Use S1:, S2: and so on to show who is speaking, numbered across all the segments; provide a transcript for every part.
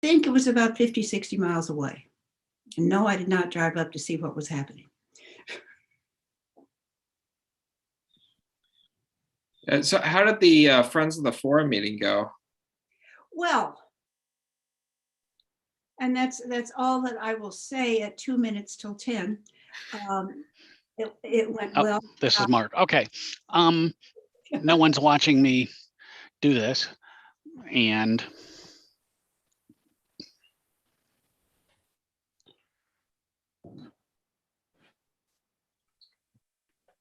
S1: think it was about 50, 60 miles away. And no, I did not drive up to see what was happening.
S2: So how did the Friends of the Forum meeting go?
S1: Well, and that's all that I will say at 2 minutes till 10. It went well.
S3: This is Mark. Okay. No one's watching me do this. And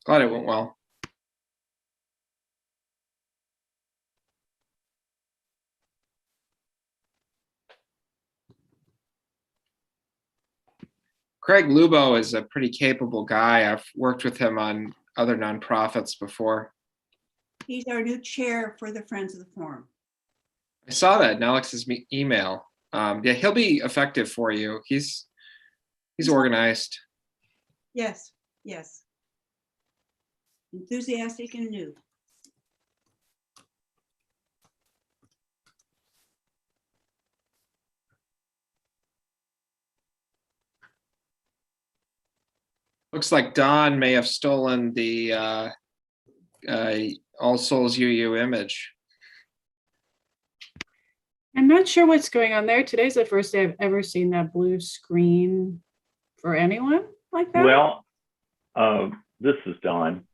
S2: Glad it went well. Craig Lubo is a pretty capable guy. I've worked with him on other nonprofits before.
S1: He's our new chair for the Friends of the Forum.
S2: I saw that in Alex's email. Yeah, he'll be effective for you. He's organized.
S1: Yes, yes. Enthusiastic and new.
S2: Looks like Don may have stolen the All Souls UU image.
S4: I'm not sure what's going on there. Today's the first day I've ever seen that blue screen for anyone like that.
S5: Well, this is Don.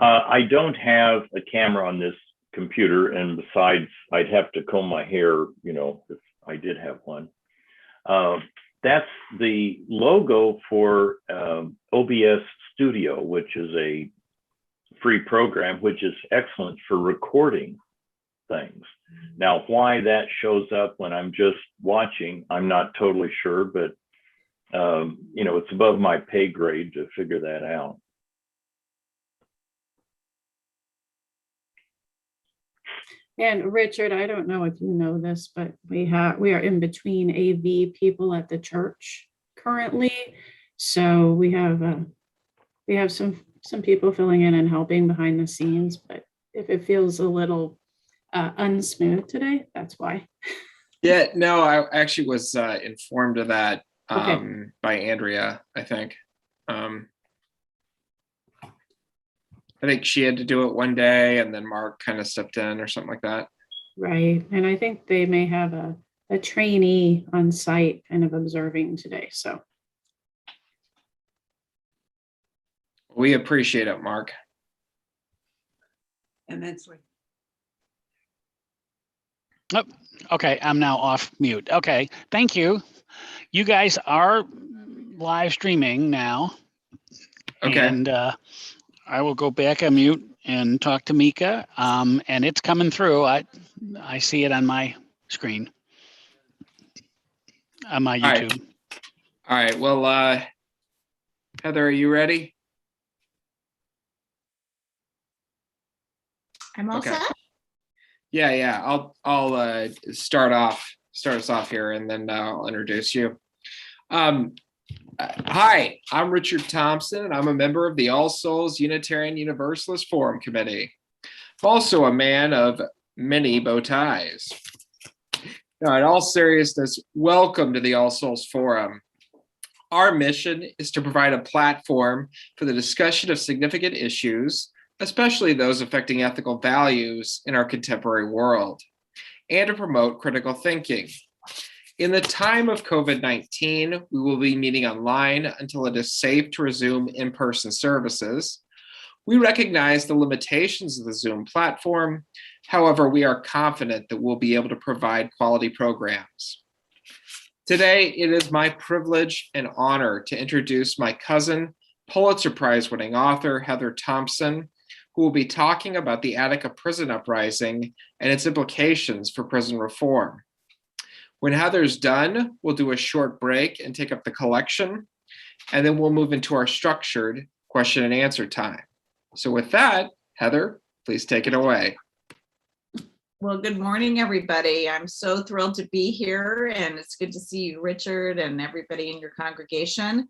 S5: I don't have a camera on this computer, and besides, I'd have to comb my hair, you know, if I did have one. That's the logo for OBS Studio, which is a free program, which is excellent for recording things. Now, why that shows up when I'm just watching, I'm not totally sure, but you know, it's above my pay grade to figure that out.
S4: And Richard, I don't know if you know this, but we are in between AV people at the church currently. So we have some people filling in and helping behind the scenes, but if it feels a little unsmooth today, that's why.
S2: Yeah, no, I actually was informed of that
S4: Okay.
S2: by Andrea, I think. I think she had to do it one day and then Mark kind of stepped in or something like that.
S4: Right. And I think they may have a trainee on site kind of observing today. So
S2: We appreciate it, Mark.
S1: Immensely.
S3: oh, okay, I'm now off mute. Okay, thank you. You guys are live streaming now.
S2: Okay.
S3: And I will go back on mute and talk to Mika. And it's coming through. I see it on my screen. On my
S2: All right.
S3: YouTube.
S2: All right. Well, Heather, are you ready?
S6: I'm all
S2: Okay.
S6: set.
S2: Yeah. I'll start us off here, and then I'll introduce you. Hi, I'm Richard Thompson, and I'm a member of the All Souls Unitarian Universalist Forum Committee. I'm also a man of many bow ties. Now, in all seriousness, welcome to the All Souls Forum. Our mission is to provide a platform for the discussion of significant issues, especially those affecting ethical values in our contemporary world, and to promote critical thinking. In the time of COVID-19, we will be meeting online until it is safe to resume in-person services. We recognize the limitations of the Zoom platform. However, we are confident that we'll be able to provide quality programs. Today, it is my privilege and honor to introduce my cousin, Pulitzer Prize winning author, Heather Thompson, who will be talking about the Attica prison uprising and its implications for prison reform. When Heather's done, we'll do a short break and take up the collection, and then we'll move into our structured question and answer time. So with that, Heather, please take it away.
S6: Well, good morning, everybody. I'm so thrilled to be here, and it's good to see you, Richard, and everybody in your congregation.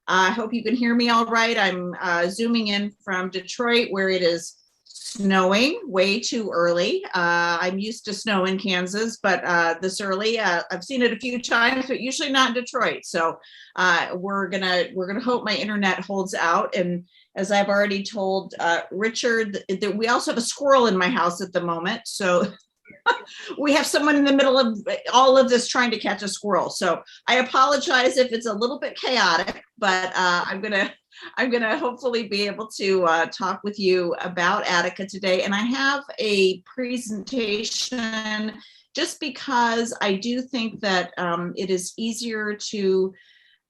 S6: I hope you can hear me all right. I'm zooming in from Detroit, where it is snowing way too early. I'm used to snow in Kansas, but this early, I've seen it a few times, but usually not in Detroit. So we're gonna hope my internet holds out. And as I've already told Richard, we also have a squirrel in my house at the moment. So we have someone in the middle of all of this trying to catch a squirrel. So I apologize if it's a little bit chaotic, but I'm gonna hopefully be able to talk with you about Attica today. And I have a presentation just because I do think that it is easier to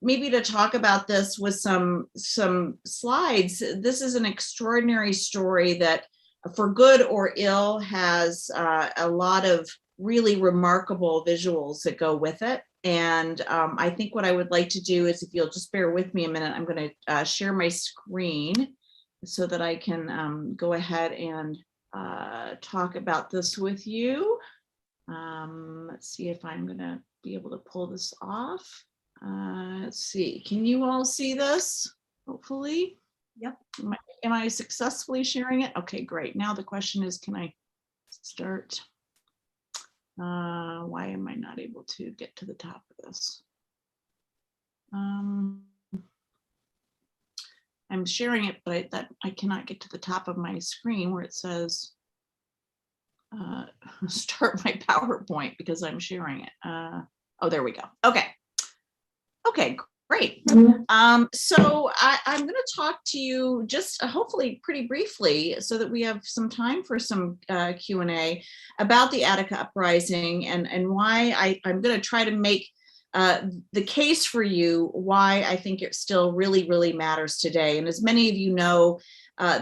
S6: maybe to talk about this with some slides. This is an extraordinary story that, for good or ill, has a lot of really remarkable visuals that go with it. And I think what I would like to do is, if you'll just bear with me a minute, I'm going to share my screen so that I can go ahead and talk about this with you. Let's see if I'm going to be able to pull this off. Let's see. Can you all see this? Hopefully.
S1: Yep.
S6: Am I successfully sharing it? Okay, great. Now the question is, can I start? Why am I not able to get to the top of this? I'm sharing it, but I cannot get to the top of my screen where it says start my PowerPoint because I'm sharing it. Oh, there we go. Okay. Okay, great. So I'm going to talk to you just hopefully pretty briefly so that we have some time for some Q&A about the Attica uprising and why I'm going to try to make the case for you why I think it still really, really matters today. And as many of you know,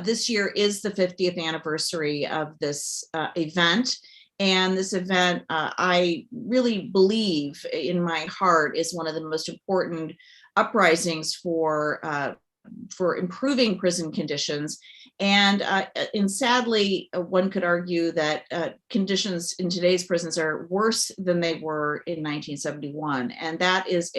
S6: this year is the 50th anniversary of this event. And this event, I really believe in my heart, is one of the most important uprisings for improving prison conditions. And sadly, one could argue that conditions in today's prisons are worse than they were in 1971. And that is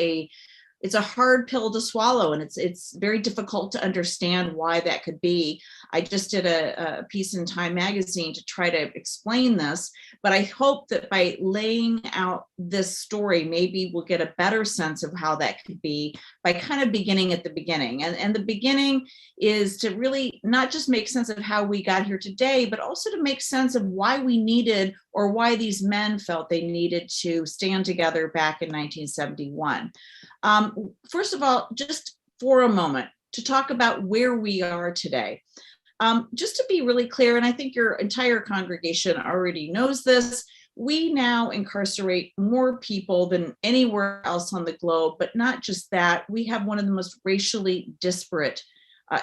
S6: it's a hard pill to swallow, and it's very difficult to understand why that could be. I just did a piece in Time magazine to try to explain this, but I hope that by laying out this story, maybe we'll get a better sense of how that could be by kind of beginning at the beginning. And the beginning is to really not just make sense of how we got here today, but also to make sense of why we needed, or why these men felt they needed to stand together back in 1971. First of all, just for a moment, to talk about where we are today. Just to be really clear, and I think your entire congregation already knows this, we now incarcerate more people than anywhere else on the globe, but not just that, we have one of the most racially disparate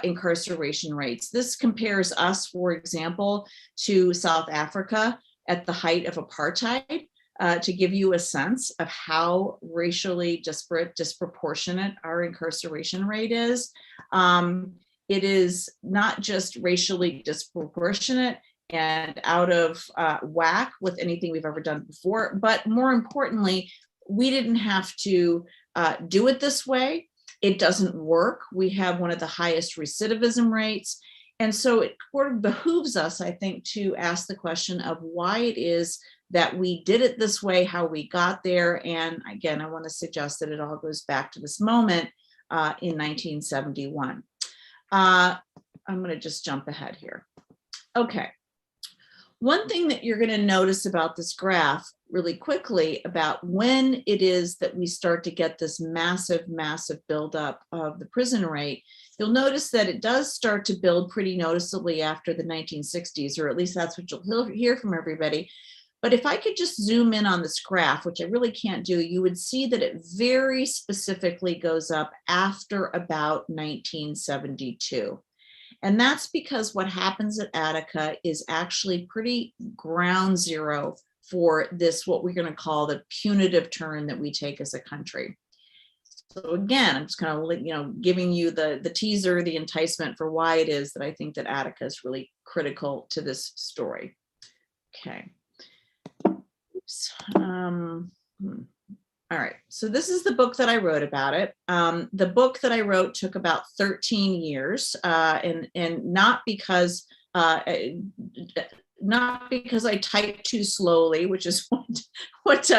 S6: incarceration rates. This compares us, for example, to South Africa at the height of apartheid. To give you a sense of how racially disproportionate our incarceration rate is. It is not just racially disproportionate and out of whack with anything we've ever done before, but more importantly, we didn't have to do it this way. It doesn't work. We have one of the highest recidivism rates. And so it sort of behooves us, I think, to ask the question of why it is that we did it this way, how we got there. And again, I want to suggest that it all goes back to this moment in 1971. I'm going to just jump ahead here. Okay. One thing that you're going to notice about this graph really quickly about when it is that we start to get this massive buildup of the prison rate, you'll notice that it does start to build pretty noticeably after the 1960s, or at least that's what you'll hear from everybody. But if I could just zoom in on this graph, which I really can't do, you would see that it very specifically goes up after about 1972. And that's because what happens at Attica is actually pretty ground zero for this, what we're going to call the punitive turn that we take as a country. So again, I'm just kind of, giving you the teaser, the enticement for why it is that I think that Attica is really critical to this story. Okay. Oops. All right, so this is the book that I wrote about it. The book that I wrote took about 13 years, and not because not because I type too slowly, which is what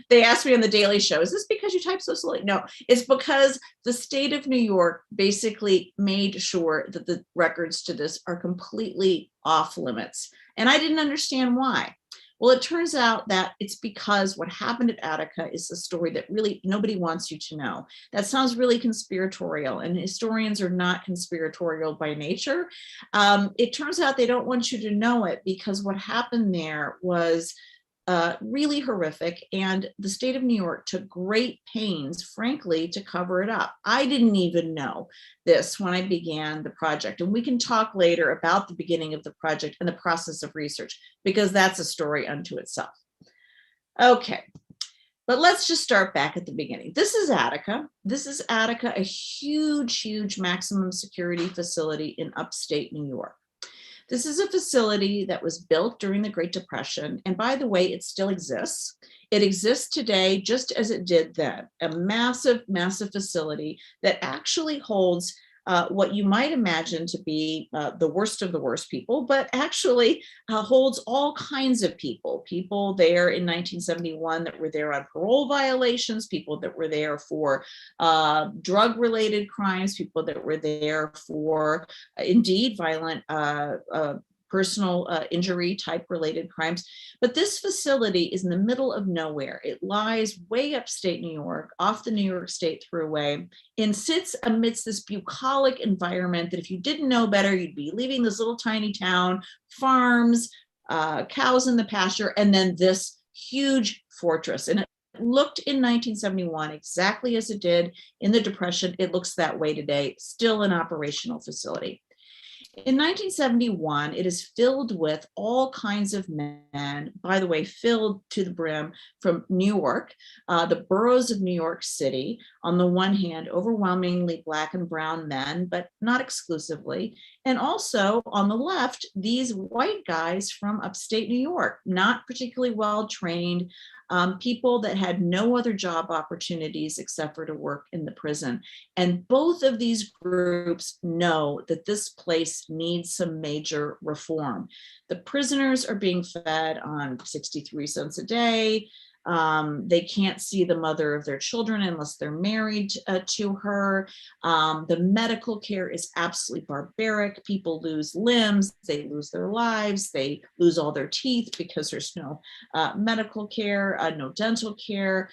S6: they asked me on the Daily Show. Is this because you type so slowly? No, it's because the state of New York basically made sure that the records to this are completely off limits. And I didn't understand why. Well, it turns out that it's because what happened at Attica is a story that really nobody wants you to know. That sounds really conspiratorial, and historians are not conspiratorial by nature. It turns out they don't want you to know it because what happened there was really horrific, and the state of New York took great pains, frankly, to cover it up. I didn't even know this when I began the project, and we can talk later about the beginning of the project and the process of research, because that's a story unto itself. Okay, but let's just start back at the beginning. This is Attica. This is Attica, a huge, huge maximum security facility in upstate New York. This is a facility that was built during the Great Depression. And by the way, it still exists. It exists today just as it did then, a massive, massive facility that actually holds what you might imagine to be the worst of the worst people, but actually holds all kinds of people there in 1971 that were there on parole violations, people that were there for drug-related crimes, people that were there for indeed violent personal injury type related crimes. But this facility is in the middle of nowhere. It lies way upstate New York, off the New York State Thruway, and sits amidst this bucolic environment that if you didn't know better, you'd be leaving this little tiny town, farms, cows in the pasture, and then this huge fortress. And it looked in 1971 exactly as it did in the Depression. It looks that way today, still an operational facility. In 1971, it is filled with all kinds of men, by the way, filled to the brim from New York, the boroughs of New York City, on the one hand, overwhelmingly Black and brown men, but not exclusively. And also on the left, these white guys from upstate New York, not particularly well trained, people that had no other job opportunities except for to work in the prison. And both of these groups know that this place needs some major reform. The prisoners are being fed on 63 cents a day. They can't see the mother of their children unless they're married to her. The medical care is absolutely barbaric. People lose limbs, they lose their lives, they lose all their teeth because there's no medical care, no dental care.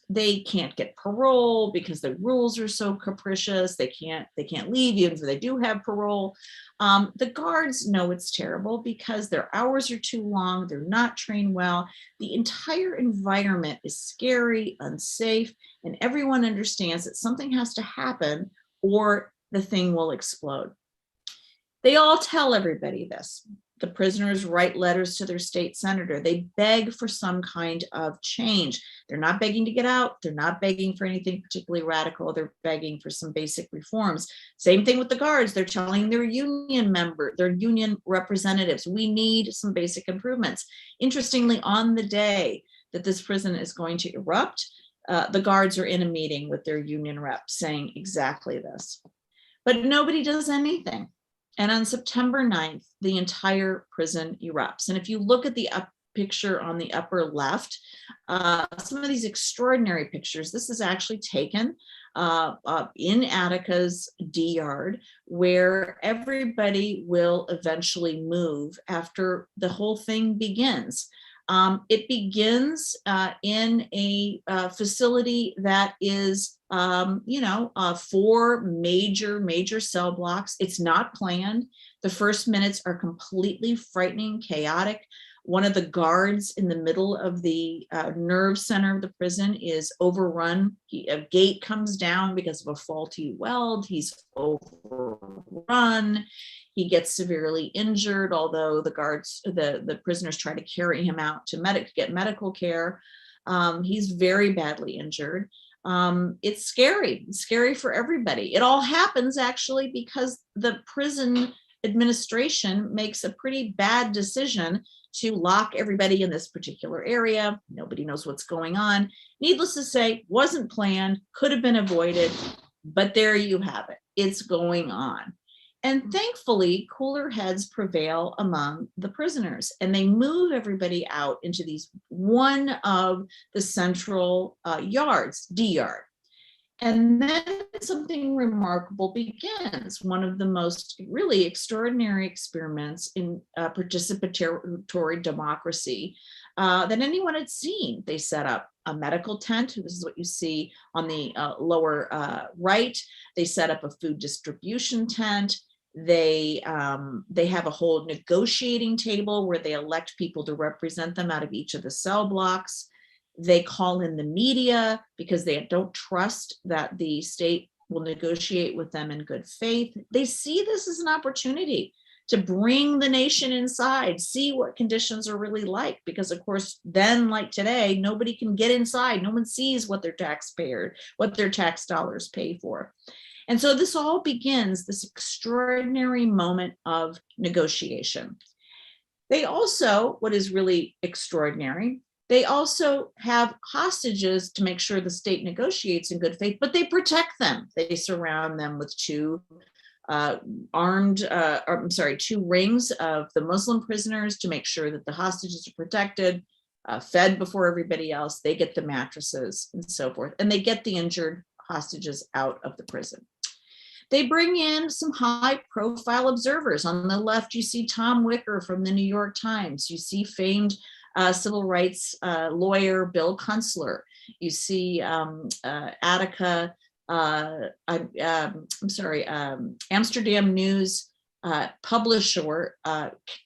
S6: They can't get parole because the rules are so capricious. They can't leave even if they do have parole. The guards know it's terrible because their hours are too long. They're not trained well. The entire environment is scary, unsafe, and everyone understands that something has to happen or the thing will explode. They all tell everybody this. The prisoners write letters to their state senator. They beg for some kind of change. They're not begging to get out. They're not begging for anything particularly radical. They're begging for some basic reforms. Same thing with the guards. They're telling their union representatives, we need some basic improvements. Interestingly, on the day that this prison is going to erupt, the guards are in a meeting with their union rep saying exactly this. But nobody does anything. And on September 9th, the entire prison erupts. And if you look at the picture on the upper left, some of these extraordinary pictures, this is actually taken in Attica's D yard, where everybody will eventually move after the whole thing begins. It begins in a facility that is, 4 major cell blocks. It's not planned. The first minutes are completely frightening, chaotic. One of the guards in the middle of the nerve center of the prison is overrun. A gate comes down because of a faulty weld. He's overrun. He gets severely injured, although the prisoners try to carry him out to get medical care. He's very badly injured. It's scary for everybody. It all happens actually because the prison administration makes a pretty bad decision to lock everybody in this particular area. Nobody knows what's going on. Needless to say, wasn't planned, could have been avoided, but there you have it. It's going on. And thankfully, cooler heads prevail among the prisoners, and they move everybody out into one of the central yards, D yard. And then something remarkable begins, one of the most really extraordinary experiments in participatory democracy that anyone had seen. They set up a medical tent. This is what you see on the lower right. They set up a food distribution tent. They have a whole negotiating table where they elect people to represent them out of each of the cell blocks. They call in the media because they don't trust that the state will negotiate with them in good faith. They see this as an opportunity to bring the nation inside, see what conditions are really like, because of course, then like today, nobody can get inside. No one sees what their tax dollars pay for. And so this all begins this extraordinary moment of negotiation. They also, what is really extraordinary, they also have hostages to make sure the state negotiates in good faith, but they protect them. They surround them with two rings of the Muslim prisoners to make sure that the hostages are protected, fed before everybody else. They get the mattresses and so forth, and they get the injured hostages out of the prison. They bring in some high-profile observers. On the left, you see Tom Wicker from the New York Times. You see famed civil rights lawyer Bill Kunstler. You see Attica, Amsterdam News publisher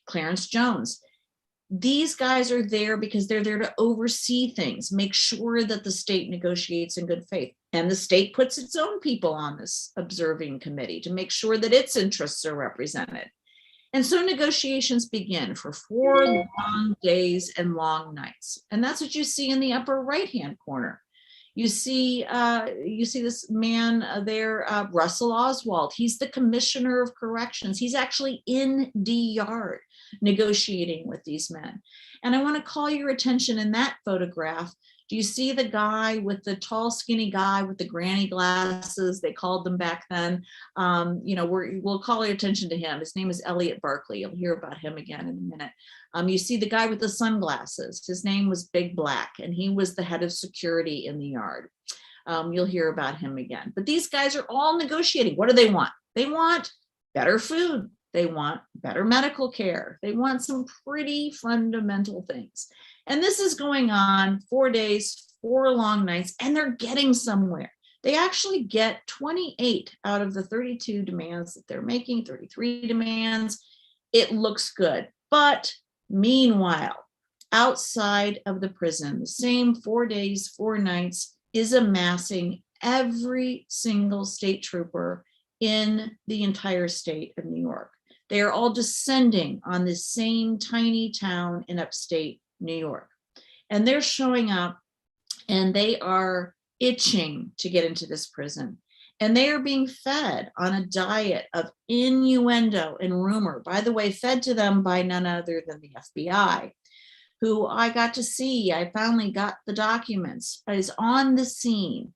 S6: Clarence Jones. These guys are there because they're there to oversee things, make sure that the state negotiates in good faith. And the state puts its own people on this observing committee to make sure that its interests are represented. And so negotiations begin for 4 long days and long nights. And that's what you see in the upper right-hand corner. You see this man there, Russell Oswald. He's the commissioner of corrections. He's actually in D yard negotiating with these men. And I want to call your attention in that photograph. Do you see the guy with the tall, skinny guy with the granny glasses? They called them back then. We'll call your attention to him. His name is Elliot Barkley. You'll hear about him again in a minute. You see the guy with the sunglasses. His name was Big Black, and he was the head of security in the yard. You'll hear about him again. But these guys are all negotiating. What do they want? They want better food. They want better medical care. They want some pretty fundamental things. And this is going on 4 days, 4 long nights, and they're getting somewhere. They actually get 28 out of the 32 demands that they're making, 33 demands. It looks good. But meanwhile, outside of the prison, the same 4 days, 4 nights is amassing every single state trooper in the entire state of New York. They are all descending on this same tiny town in upstate New York. And they're showing up and they are itching to get into this prison. And they are being fed on a diet of innuendo and rumor, by the way, fed to them by none other than the FBI, who I got to see. I finally got the documents, is on the scene,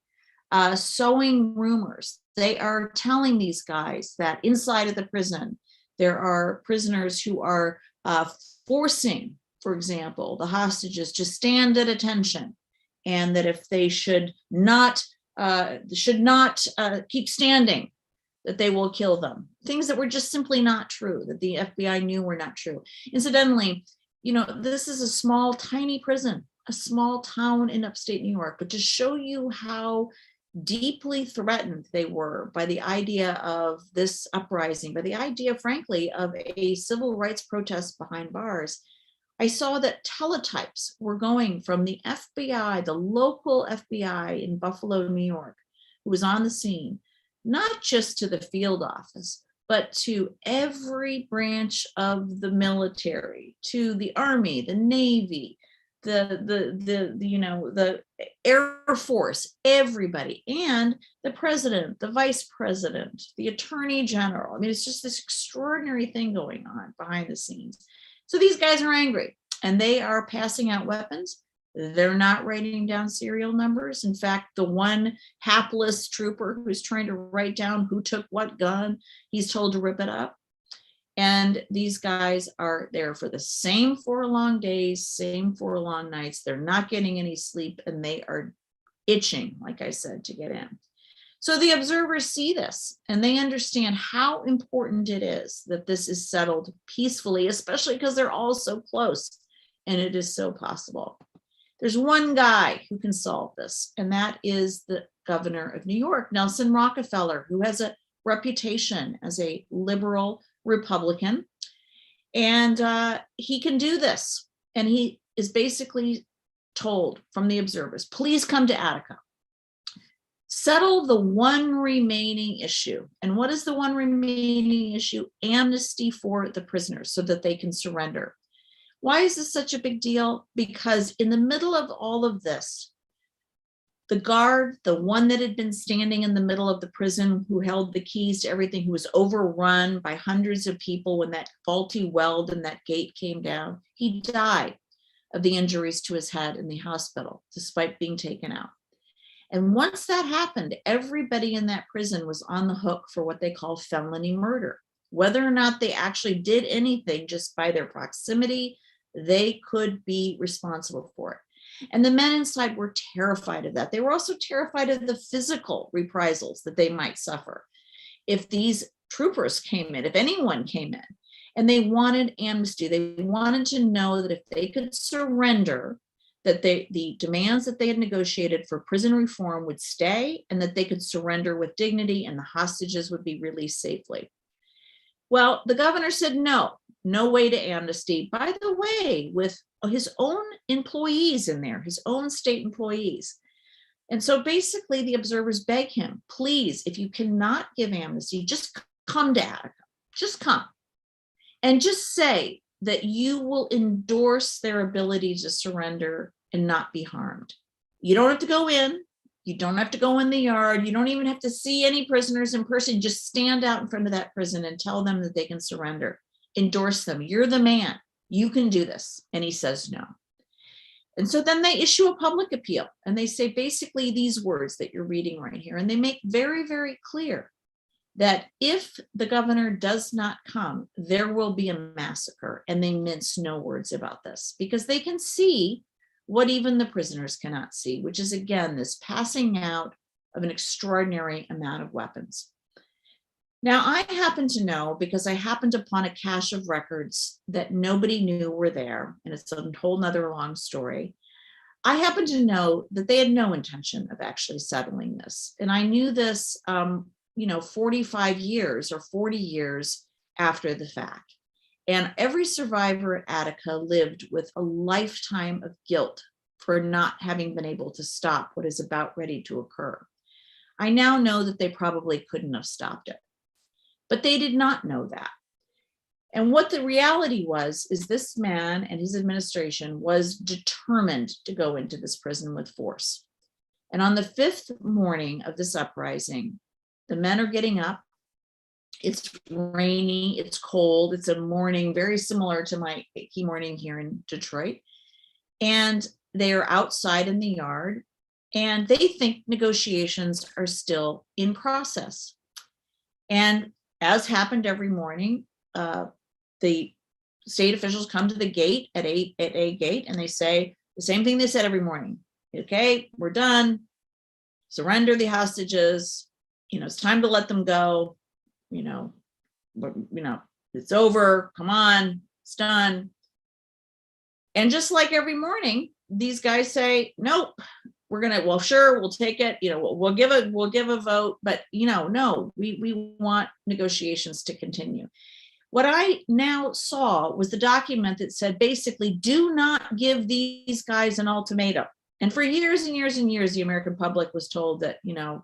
S6: sowing rumors. They are telling these guys that inside of the prison, there are prisoners who are forcing, for example, the hostages to stand at attention, and that if they should not keep standing, that they will kill them. Things that were just simply not true, that the FBI knew were not true. Incidentally, this is a small, tiny prison, a small town in upstate New York, but to show you how deeply threatened they were by the idea of this uprising, by the idea, frankly, of a civil rights protest behind bars. I saw that teletypes were going from the FBI, the local FBI in Buffalo, New York, who was on the scene, not just to the field office, but to every branch of the military, to the Army, the Navy, the Air Force, everybody, and the president, the vice president, the attorney general. I mean, it's just this extraordinary thing going on behind the scenes. So these guys are angry and they are passing out weapons. They're not writing down serial numbers. In fact, the one hapless trooper who's trying to write down who took what gun, he's told to rip it up. And these guys are there for the same 4 long days, same 4 long nights. They're not getting any sleep, and they are itching, like I said, to get in. So the observers see this, and they understand how important it is that this is settled peacefully, especially because they're all so close, and it is so possible. There's one guy who can solve this, and that is the governor of New York, Nelson Rockefeller, who has a reputation as a liberal Republican, and he can do this. And he is basically told from the observers, please come to Attica, settle the one remaining issue. And what is the one remaining issue? Amnesty for the prisoners so that they can surrender. Why is this such a big deal? Because in the middle of all of this, the guard, the one that had been standing in the middle of the prison, who held the keys to everything, who was overrun by hundreds of people when that faulty weld and that gate came down, he died of the injuries to his head in the hospital, despite being taken out. And once that happened, everybody in that prison was on the hook for what they call felony murder. Whether or not they actually did anything, just by their proximity, they could be responsible for it. And the men inside were terrified of that. They were also terrified of the physical reprisals that they might suffer if these troopers came in, if anyone came in, and they wanted amnesty. They wanted to know that if they could surrender, that the demands that they had negotiated for prison reform would stay, and that they could surrender with dignity, and the hostages would be released safely. Well, the governor said no way to amnesty. By the way, with his own employees in there, his own state employees. And so basically the observers beg him, please, if you cannot give amnesty, just come to Attica, just come. And just say that you will endorse their ability to surrender and not be harmed. You don't have to go in. You don't have to go in the yard. You don't even have to see any prisoners in person. Just stand out in front of that prison and tell them that they can surrender. Endorse them. You're the man. You can do this. And he says no. And so then they issue a public appeal, and they say basically these words that you're reading right here. And they make very, very clear that if the governor does not come, there will be a massacre. And they mince no words about this, because they can see what even the prisoners cannot see, which is, again, this passing out of an extraordinary amount of weapons. Now, I happen to know, because I happened upon a cache of records that nobody knew were there, and it's a whole nother long story. I happen to know that they had no intention of actually settling this. And I knew this, 45 years or 40 years after the fact. And every survivor at Attica lived with a lifetime of guilt for not having been able to stop what is about ready to occur. I now know that they probably couldn't have stopped it. But they did not know that. And what the reality was, is this man and his administration was determined to go into this prison with force. And on the 5th morning of this uprising, the men are getting up. It's rainy, it's cold, it's a morning very similar to my achy morning here in Detroit. And they are outside in the yard, and they think negotiations are still in process. And as happened every morning, the state officials come to the gate at a gate, and they say the same thing they said every morning. Okay, we're done. Surrender the hostages. It's time to let them go. It's over. Come on, it's done. And just like every morning, these guys say, nope, we're gonna, well, sure, we'll take it. We'll give a vote, but no, we want negotiations to continue. What I now saw was the document that said, basically, do not give these guys an ultimatum. And for years and years and years, the American public was told that,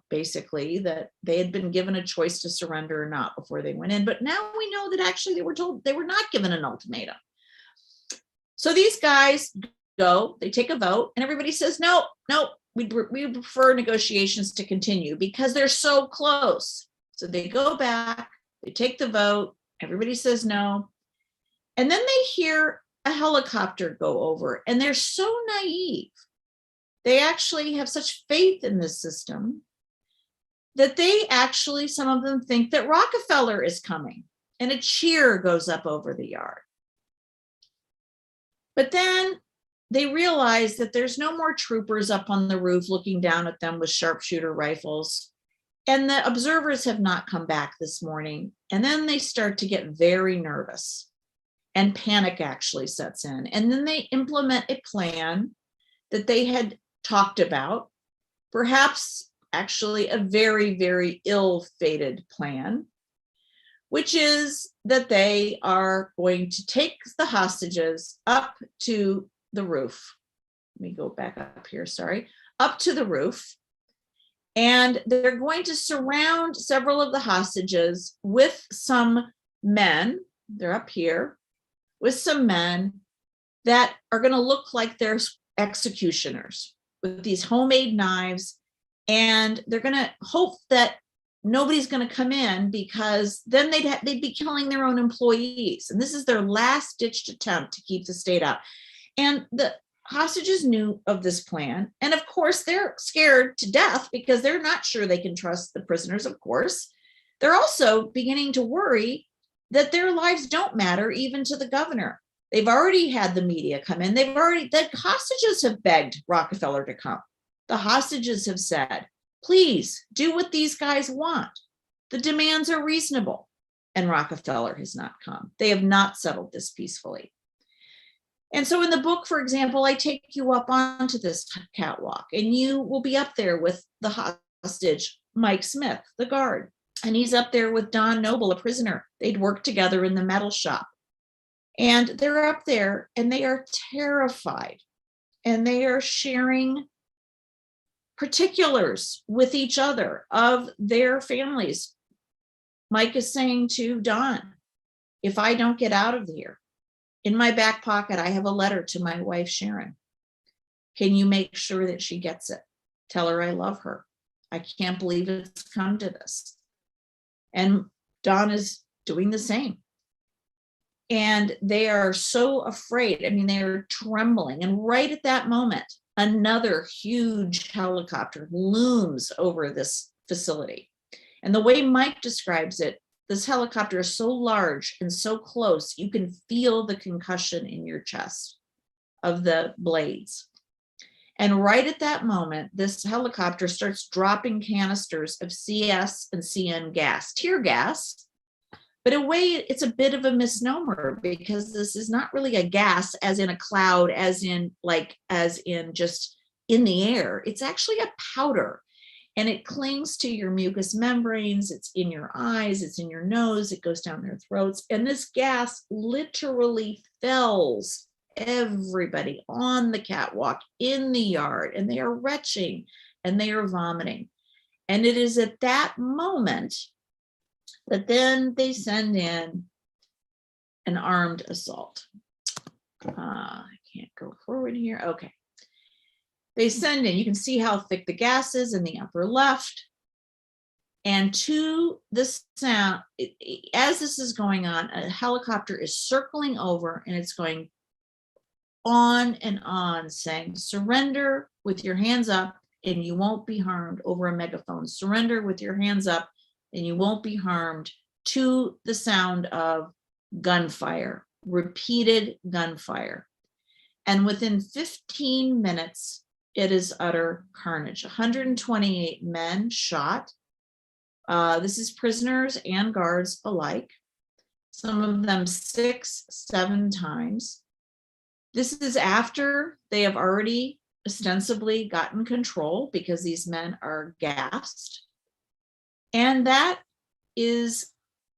S6: basically that they had been given a choice to surrender or not before they went in. But now we know that actually they were told they were not given an ultimatum. So these guys go, they take a vote, and everybody says, no, we prefer negotiations to continue because they're so close. So they go back, they take the vote, everybody says no. And then they hear a helicopter go over, and they're so naive. They actually have such faith in this system that they actually, some of them think that Rockefeller is coming, and a cheer goes up over the yard. But then they realize that there's no more troopers up on the roof looking down at them with sharpshooter rifles. And the observers have not come back this morning. And then they start to get very nervous, and panic actually sets in. And then they implement a plan that they had talked about, perhaps actually a very, very ill-fated plan, which is that they are going to take the hostages up to the roof. Let me go back up here, sorry, up to the roof. And they're going to surround several of the hostages with some men, they're up here, with some men that are going to look like they're executioners with these homemade knives. And they're going to hope that nobody's going to come in, because then they'd be killing their own employees. And this is their last ditched attempt to keep the state out. And the hostages knew of this plan. And of course, they're scared to death because they're not sure they can trust the prisoners, of course. They're also beginning to worry that their lives don't matter even to the governor. They've already had the media come in. The hostages have begged Rockefeller to come. The hostages have said, please do what these guys want. The demands are reasonable. And Rockefeller has not come. They have not settled this peacefully. And so in the book, for example, I take you up onto this catwalk, and you will be up there with the hostage, Mike Smith, the guard. And he's up there with Don Noble, a prisoner. They'd worked together in the metal shop. And they're up there, and they are terrified. And they are sharing particulars with each other of their families. Mike is saying to Don, if I don't get out of here, in my back pocket, I have a letter to my wife, Sharon. Can you make sure that she gets it? Tell her I love her. I can't believe it's come to this. And Don is doing the same. And they are so afraid. I mean, they're trembling. And right at that moment, another huge helicopter looms over this facility. And the way Mike describes it, this helicopter is so large and so close, you can feel the concussion in your chest of the blades. And right at that moment, this helicopter starts dropping canisters of CS and CN gas, tear gas. But in a way, it's a bit of a misnomer, because this is not really a gas as in a cloud, as in just in the air. It's actually a powder. And it clings to your mucous membranes. It's in your eyes, it's in your nose, it goes down their throats. And this gas literally fells everybody on the catwalk, in the yard, and they are retching and they are vomiting. And it is at that moment that then they send in an armed assault. I can't go forward here. Okay. They send in, you can see how thick the gas is in the upper left. And to the sound, as this is going on, a helicopter is circling over, and it's going on and on saying, surrender with your hands up and you won't be harmed, over a megaphone. Surrender with your hands up and you won't be harmed, to the sound of gunfire, repeated gunfire. And within 15 minutes, it is utter carnage. 128 men shot. This is prisoners and guards alike. Some of them 6, 7 times. This is after they have already ostensibly gotten control, because these men are gassed. And that is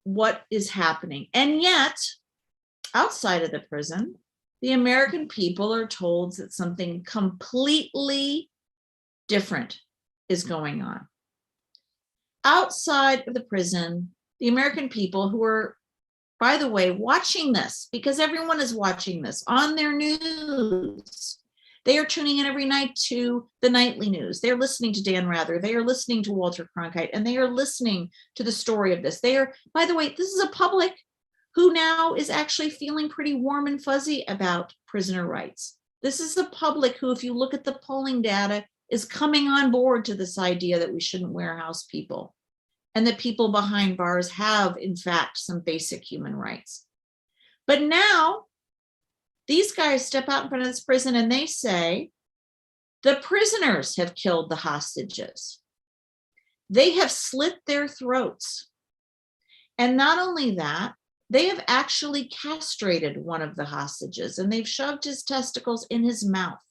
S6: what is happening. And yet, outside of the prison, the American people are told that something completely different is going on. Outside of the prison, the American people, who are, by the way, watching this, because everyone is watching this on their news. They are tuning in every night to the nightly news. They're listening to Dan Rather. They are listening to Walter Cronkite, and they are listening to the story of this. They are, by the way, this is a public who now is actually feeling pretty warm and fuzzy about prisoner rights. This is the public who, if you look at the polling data, is coming on board to this idea that we shouldn't warehouse people and that people behind bars have, in fact, some basic human rights. But now these guys step out in front of this prison and they say, the prisoners have killed the hostages. They have slit their throats. And not only that, they have actually castrated one of the hostages and they've shoved his testicles in his mouth.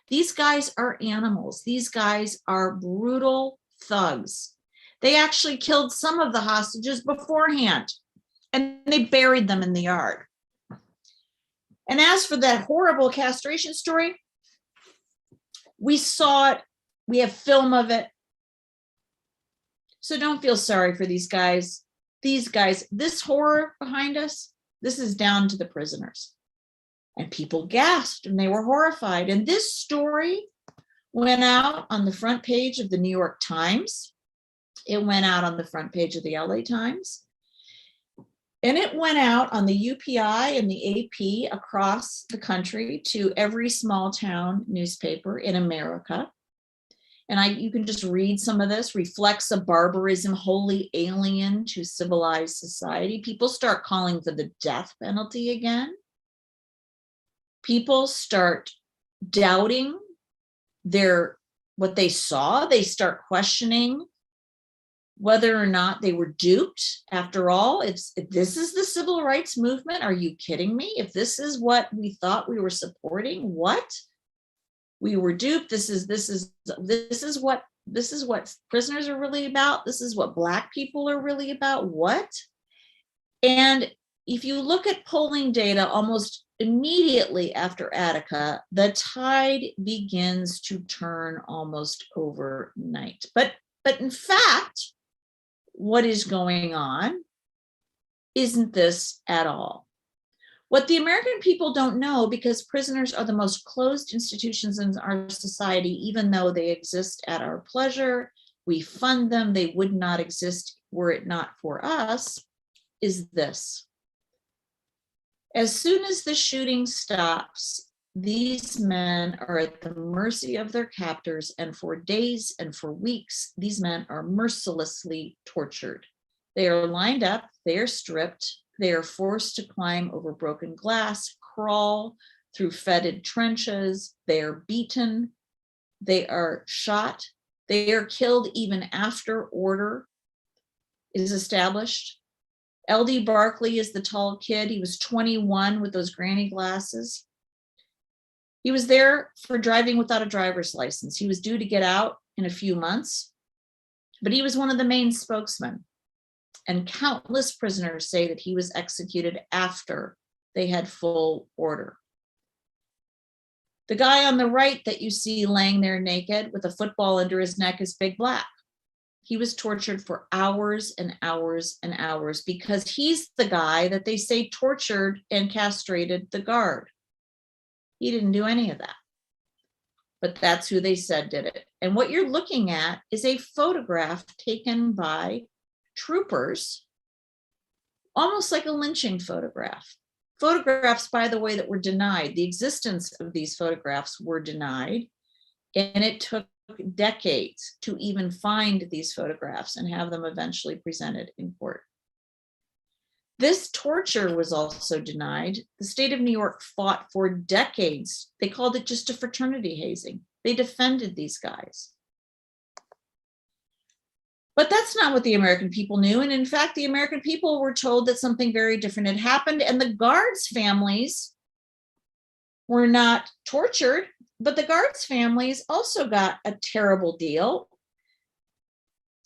S6: These guys are animals. These guys are brutal thugs. They actually killed some of the hostages beforehand and they buried them in the yard. And as for that horrible castration story, we saw it, we have film of it. So don't feel sorry for these guys. These guys, this horror behind us, this is down to the prisoners. And people gasped and they were horrified. And this story went out on the front page of the New York Times. It went out on the front page of the LA Times. And it went out on the UPI and the AP across the country to every small town newspaper in America. And you can just read some of this. Reflects a barbarism wholly alien to civilized society. People start calling for the death penalty again. People start doubting what they saw. They start questioning whether or not they were duped. After all, if this is the civil rights movement, are you kidding me? If this is what we thought we were supporting, what? We were duped. This is what prisoners are really about. This is what Black people are really about. What? And if you look at polling data, almost immediately after Attica, the tide begins to turn almost overnight. But in fact, what is going on isn't this at all. What the American people don't know, because prisoners are the most closed institutions in our society, even though they exist at our pleasure, we fund them, they would not exist were it not for us, is this. As soon as the shooting stops, these men are at the mercy of their captors, and for days and for weeks, these men are mercilessly tortured. They are lined up, they are stripped, they are forced to climb over broken glass, crawl through fetid trenches, they are beaten, they are shot, they are killed even after order is established. L.D. Barkley is the tall kid. He was 21 with those granny glasses. He was there for driving without a driver's license. He was due to get out in a few months, but he was one of the main spokesmen. And countless prisoners say that he was executed after they had full order. The guy on the right that you see laying there naked with a football under his neck is Big Black. He was tortured for hours and hours and hours because he's the guy that they say tortured and castrated the guard. He didn't do any of that, but that's who they said did it. And what you're looking at is a photograph taken by troopers, almost like a lynching photograph. Photographs, by the way, that were denied. The existence of these photographs were denied, and it took decades to even find these photographs and have them eventually presented in court. This torture was also denied. The state of New York fought for decades. They called it just a fraternity hazing. They defended these guys. But that's not what the American people knew. And in fact, the American people were told that something very different had happened, and the guards' families were not tortured, but the guards' families also got a terrible deal.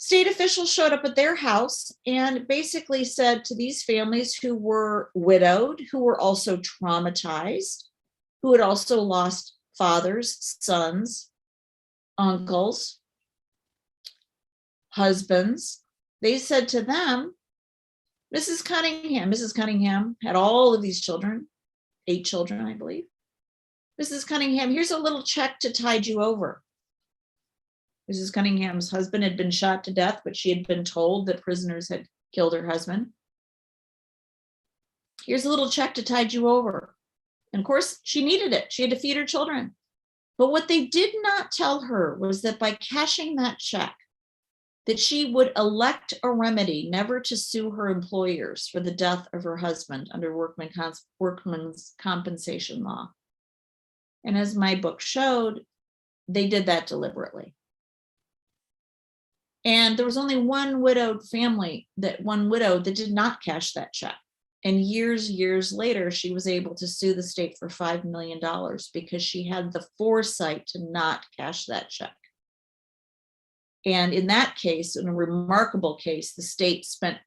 S6: State officials showed up at their house and basically said to these families who were widowed, who were also traumatized, who had also lost fathers, sons, uncles, husbands, they said to them, Mrs. Cunningham had all of these children, 8 children, I believe. Mrs. Cunningham, here's a little check to tide you over. Mrs. Cunningham's husband had been shot to death, but she had been told that prisoners had killed her husband. Here's a little check to tide you over. And of course, she needed it. She had to feed her children. But what they did not tell her was that by cashing that check, that she would elect a remedy never to sue her employers for the death of her husband under workman's compensation law. And as my book showed, they did that deliberately. And there was only one widow that did not cash that check. And years later, she was able to sue the state for $5 million because she had the foresight to not cash that check. And in that case, in a remarkable case, the state spent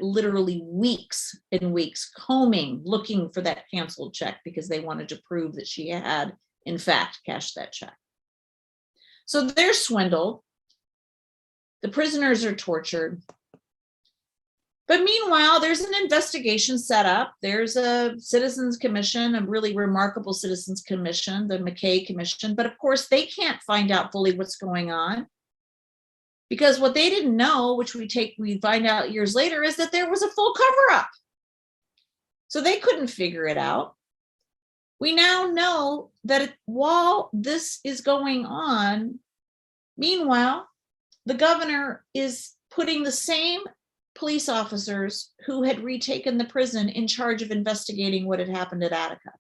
S6: literally weeks and weeks combing, looking for that canceled check because they wanted to prove that she had, in fact, cashed that check. So they're swindled. The prisoners are tortured. But meanwhile, there's an investigation set up. There's a citizens commission, a really remarkable citizens commission, the Mckay Commission. But of course, they can't find out fully what's going on. Because what they didn't know, which we find out years later, is that there was a full cover-up. So they couldn't figure it out. We now know that while this is going on, meanwhile, the governor is putting the same police officers who had retaken the prison in charge of investigating what had happened at Attica.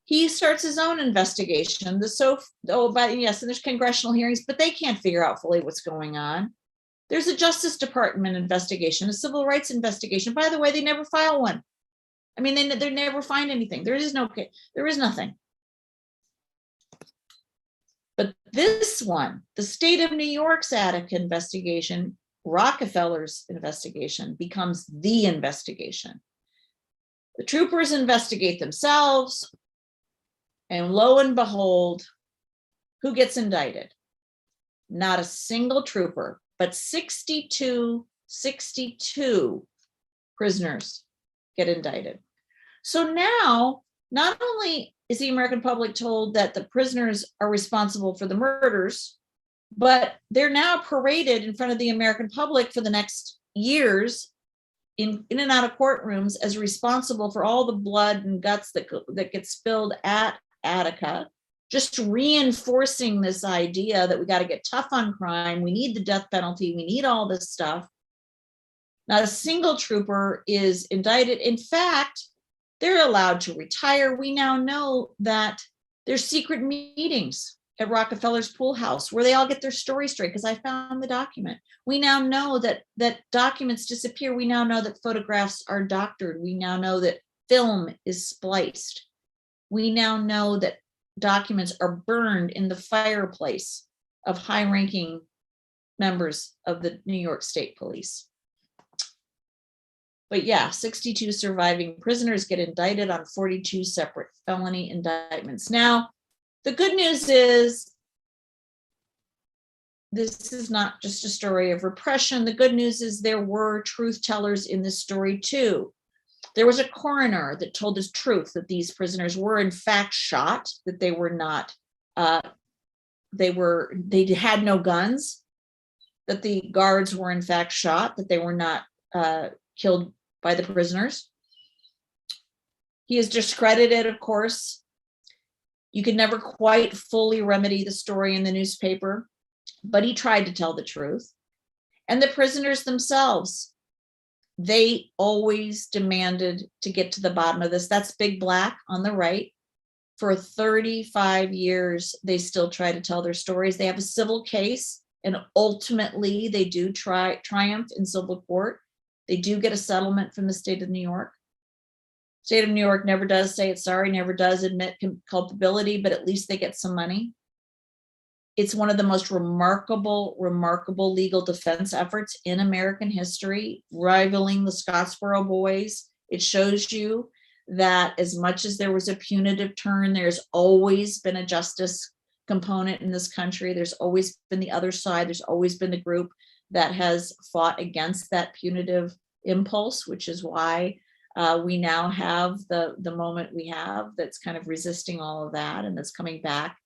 S6: He starts his own investigation. And there's congressional hearings, but they can't figure out fully what's going on. There's a Justice Department investigation, a civil rights investigation. By the way, they never file one. I mean, they never find anything. There is nothing. But this one, the state of New York's Attica investigation, Rockefeller's investigation, becomes the investigation. The troopers investigate themselves. And lo and behold, who gets indicted? Not a single trooper, but 62 prisoners get indicted. So now, not only is the American public told that the prisoners are responsible for the murders, but they're now paraded in front of the American public for the next years in and out of courtrooms as responsible for all the blood and guts that gets spilled at Attica, just reinforcing this idea that we got to get tough on crime. We need the death penalty. We need all this stuff. Not a single trooper is indicted. In fact, they're allowed to retire. We now know that there's secret meetings at Rockefeller's pool house where they all get their story straight because I found the document. We now know that documents disappear. We now know that photographs are doctored. We now know that film is spliced. We now know that documents are burned in the fireplace of high-ranking members of the New York State Police. But yeah, 62 surviving prisoners get indicted on 42 separate felony indictments. Now, the good news is this is not just a story of repression. The good news is there were truth tellers in this story too. There was a coroner that told us truth that these prisoners were in fact shot, that they were not, they had no guns, that the guards were in fact shot, that they were not killed by the prisoners. He is discredited, of course. You could never quite fully remedy the story in the newspaper, but he tried to tell the truth. And the prisoners themselves, they always demanded to get to the bottom of this. That's big black on the right. For 35 years, they still try to tell their stories. They have a civil case, and ultimately they do triumph in civil court. They do get a settlement from the state of New York. State of New York never does say it's sorry, never does admit culpability, but at least they get some money. It's one of the most remarkable legal defense efforts in American history, rivaling the Scottsboro Boys. It shows you that as much as there was a punitive turn, there's always been a justice component in this country. There's always been the other side. There's always been the group that has fought against that punitive impulse, which is why we now have the moment we have that's kind of resisting all of that and that's coming back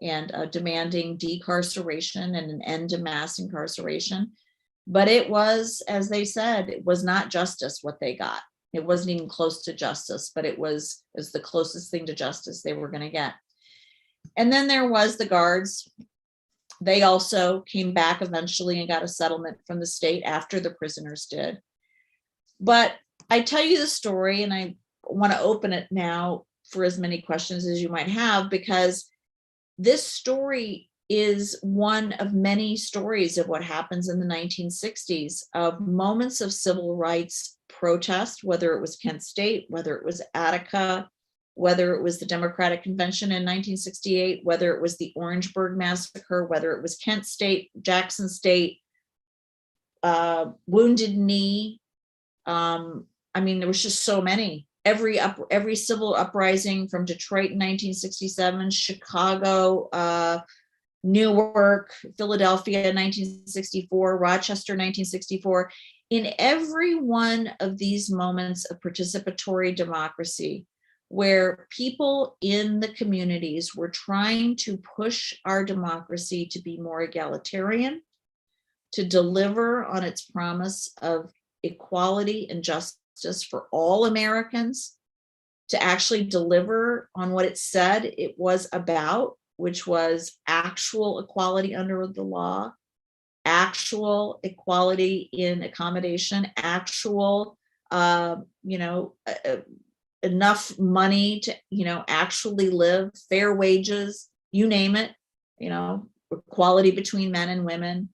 S6: and demanding decarceration and an end to mass incarceration. But it was, as they said, it was not justice what they got. It wasn't even close to justice, but it was the closest thing to justice they were going to get. And then there was the guards. They also came back eventually and got a settlement from the state after the prisoners did. But I tell you the story, and I want to open it now for as many questions as you might have, because this story is one of many stories of what happens in the 1960s, of moments of civil rights protest, whether it was Kent State, whether it was Attica, whether it was the Democratic Convention in 1968, whether it was the Orangeburg Massacre, whether it was Kent State, Jackson State, Wounded Knee. I mean, there was just so many. Every civil uprising from Detroit in 1967, Chicago, Newark, Philadelphia in 1964, Rochester 1964. In every one of these moments of participatory democracy, where people in the communities were trying to push our democracy to be more egalitarian, to deliver on its promise of equality and justice for all Americans, to actually deliver on what it said it was about, which was actual equality under the law, actual equality in accommodation, actual, enough money to, actually live, fair wages, you name it, equality between men and women.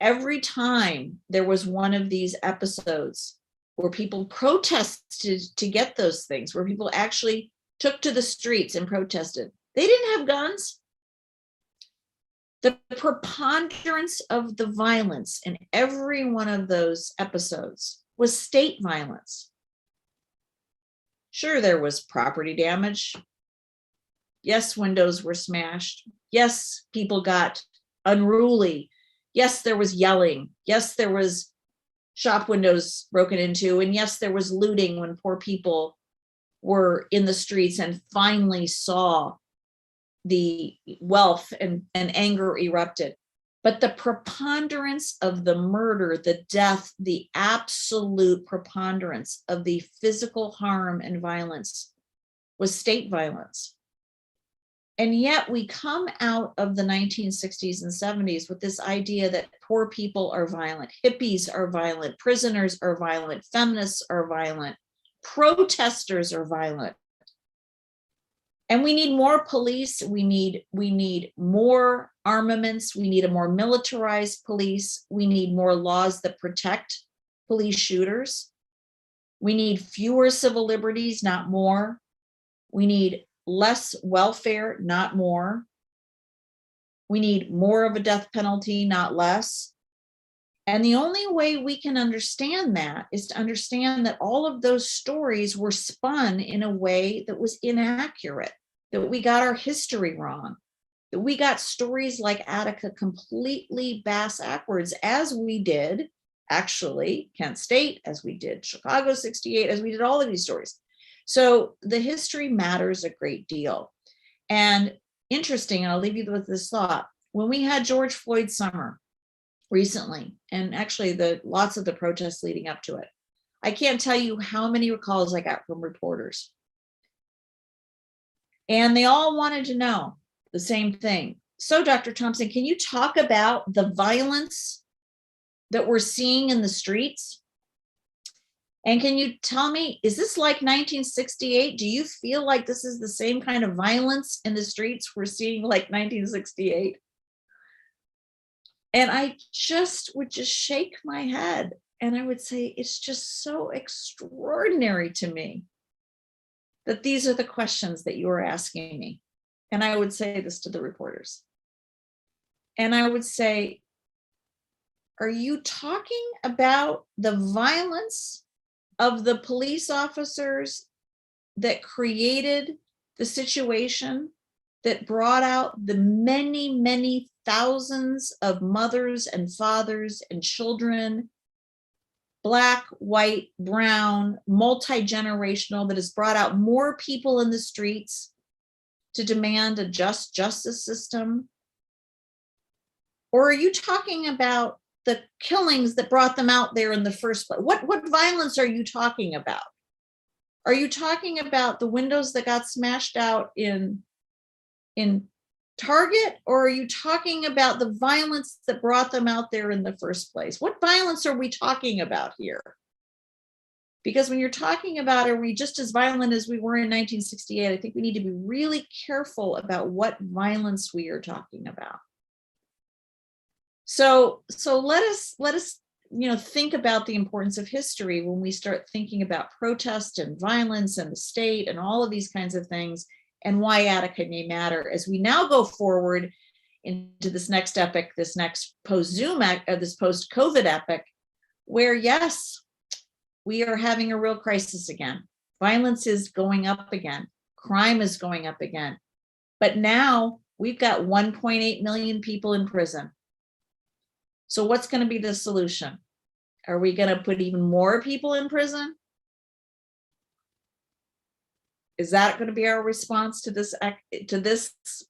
S6: Every time there was one of these episodes where people protested to get those things, where people actually took to the streets and protested, they didn't have guns. The preponderance of the violence in every one of those episodes was state violence. Sure, there was property damage. Yes, windows were smashed. Yes, people got unruly. Yes, there was yelling. Yes, there was shop windows broken into. And yes, there was looting when poor people were in the streets and finally saw the wealth and anger erupted. But the preponderance of the murder, the death, the absolute preponderance of the physical harm and violence was state violence. And yet we come out of the 1960s and 70s with this idea that poor people are violent, hippies are violent, prisoners are violent, feminists are violent, protesters are violent. And we need more police. We need more armaments. We need a more militarized police. We need more laws that protect police shooters. We need fewer civil liberties, not more. We need less welfare, not more. We need more of a death penalty, not less. And the only way we can understand that is to understand that all of those stories were spun in a way that was inaccurate, that we got our history wrong, that we got stories like Attica completely bass-backwards, as we did, actually, Kent State, as we did Chicago 68, as we did all of these stories. So the history matters a great deal. And interesting, and I'll leave you with this thought, when we had George Floyd's summer recently, and actually lots of the protests leading up to it, I can't tell you how many calls I got from reporters. And they all wanted to know the same thing. So, Dr. Thompson, can you talk about the violence that we're seeing in the streets? And can you tell me, is this like 1968? Do you feel like this is the same kind of violence in the streets we're seeing like 1968? And I would shake my head and I would say, it's just so extraordinary to me that these are the questions that you are asking me. And I would say this to the reporters. And I would say, are you talking about the violence of the police officers that created the situation that brought out the many, many thousands of mothers and fathers and children, Black, white, brown, multi-generational, that has brought out more people in the streets to demand a just justice system? Or are you talking about the killings that brought them out there in the first place? What violence are you talking about? Are you talking about the windows that got smashed out in Target, or are you talking about the violence that brought them out there in the first place? What violence are we talking about here? Because when you're talking about, are we just as violent as we were in 1968? I think we need to be really careful about what violence we are talking about. So let us think about the importance of history when we start thinking about protest and violence and the state and all of these kinds of things, and why Attica may matter as we now go forward into this next epoch, this next post-Zoom, this post-COVID epoch, where yes, we are having a real crisis again. Violence is going up again. Crime is going up again. But now we've got 1.8 million people in prison. So what's going to be the solution? Are we going to put even more people in prison? Is that going to be our response to this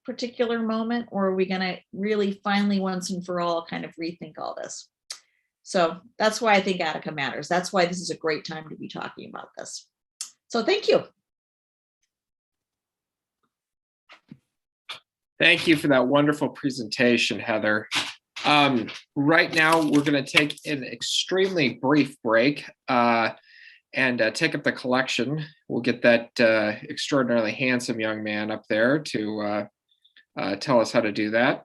S6: particular moment? Or are we going to really finally once and for all kind of rethink all this? So that's why I think Attica matters. That's why this is a great time to be talking about this. So thank you.
S2: Thank you for that wonderful presentation, Heather. Right now, we're going to take an extremely brief break and take up the collection. We'll get that extraordinarily handsome young man up there to tell us how to do that.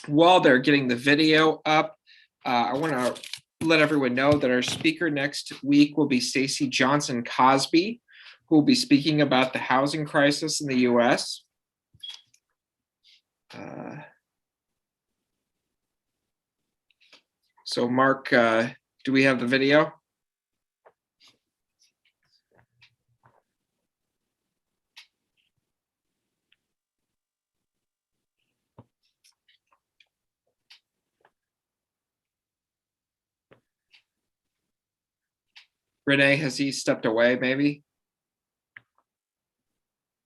S2: While they're getting the video up, I want to let everyone know that our speaker next week will be Stacey Johnson Cosby, who will be speaking about the housing crisis in the U.S. So Mark, do we have the video? Renee, has he stepped away maybe?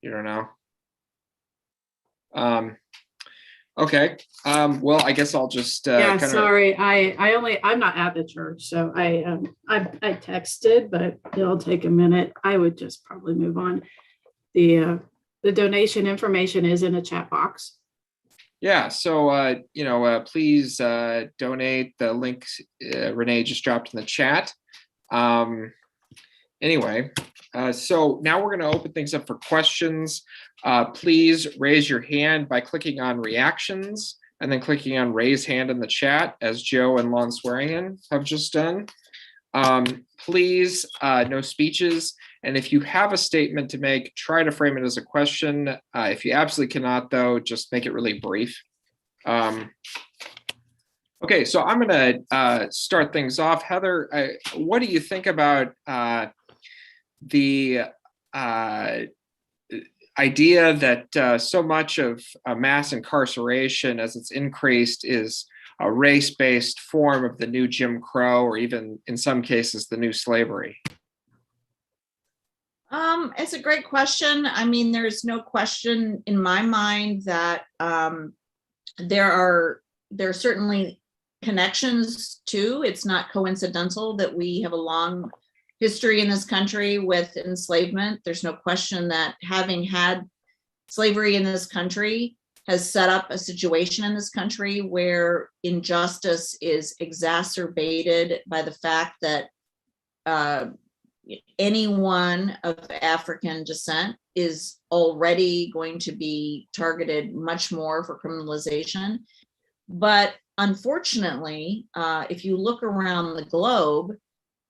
S2: You don't know? Okay. Well, I guess I'll just
S4: sorry. I'm not at the church, so I texted, but it'll take a minute. I would just probably move on. The donation information is in a chat box.
S2: Yeah, so please donate. The link Renee just dropped in the chat. Anyway, so now we're going to open things up for questions. Please raise your hand by clicking on reactions and then clicking on raise hand in the chat, as Joe and Lon Swearingen have just done. Please, no speeches. And if you have a statement to make, try to frame it as a question. If you absolutely cannot, though, just make it really brief. Okay, so I'm going to start things off. Heather, what do you think about the idea that so much of mass incarceration, as it's increased, is a race-based form of the new Jim Crow, or even in some cases, the new slavery?
S6: It's a great question. I mean, there's no question in my mind that there are certainly connections too. It's not coincidental that we have a long history in this country with enslavement. There's no question that having had slavery in this country has set up a situation in this country where injustice is exacerbated by the fact that anyone of African descent is already going to be targeted much more for criminalization. But unfortunately, if you look around the globe,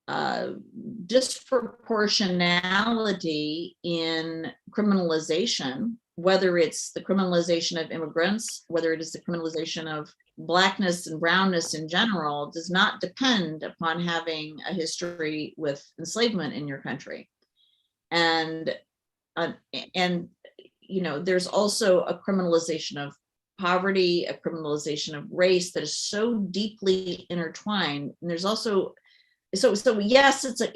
S6: disproportionality in criminalization, whether it's the criminalization of immigrants, whether it is the criminalization of Blackness and brownness in general, does not depend upon having a history with enslavement in your country. And there's also a criminalization of poverty, a criminalization of race that is so deeply intertwined. And there's also so yes, it's a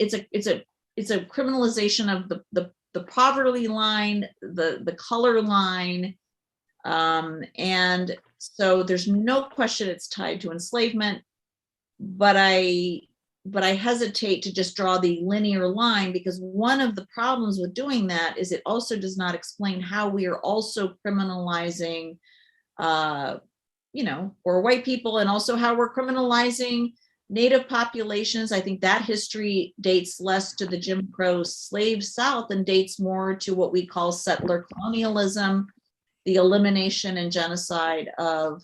S6: criminalization of the poverty line, the color line, And so there's no question it's tied to enslavement, but I hesitate to just draw the linear line, because one of the problems with doing that is it also does not explain how we are also criminalizing, or white people, and also how we're criminalizing Native populations. I think that history dates less to the Jim Crow slave South and dates more to what we call settler colonialism, the elimination and genocide of,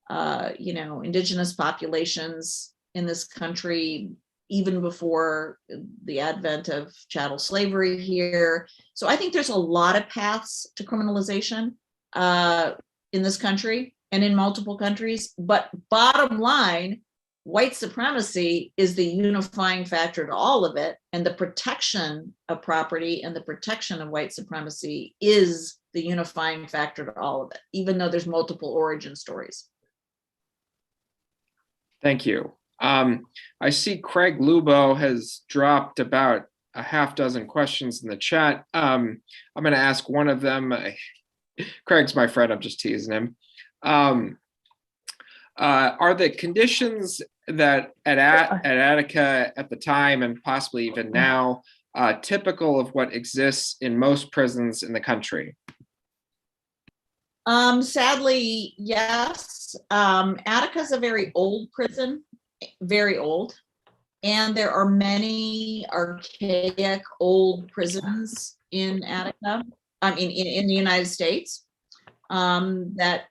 S6: indigenous populations in this country, even before the advent of chattel slavery here. So I think there's a lot of paths to criminalization in this country and in multiple countries. But bottom line, white supremacy is the unifying factor to all of it. And the protection of property and the protection of white supremacy is the unifying factor to all of it, even though there's multiple origin stories.
S2: Thank you. I see Craig Lubo has dropped about a half dozen questions in the chat. I'm going to ask one of them. Craig's my friend, I'm just teasing him. Are the conditions that at Attica at the time, and possibly even now, typical of what exists in most prisons in the country?
S6: Sadly, yes. Attica is a very old prison, very old. And there are many archaic old prisons in Attica, in the United States, that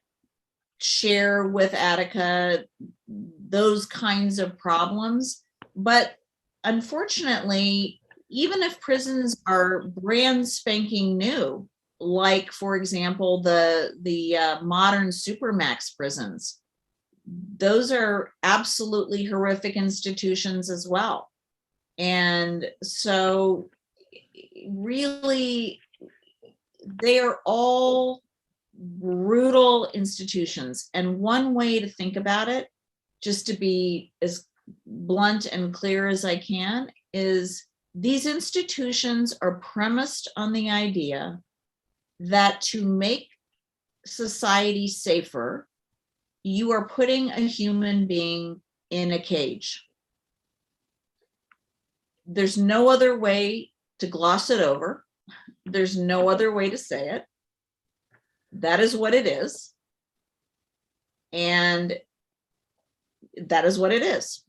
S6: share with Attica those kinds of problems. But unfortunately, even if prisons are brand spanking new, like, for example, the modern supermax prisons, those are absolutely horrific institutions as well. And so really, they are all brutal institutions. And one way to think about it, just to be as blunt and clear as I can, is these institutions are premised on the idea that to make society safer, you are putting a human being in a cage. There's no other way to gloss it over. There's no other way to say it. That is what it is. And that is what it is.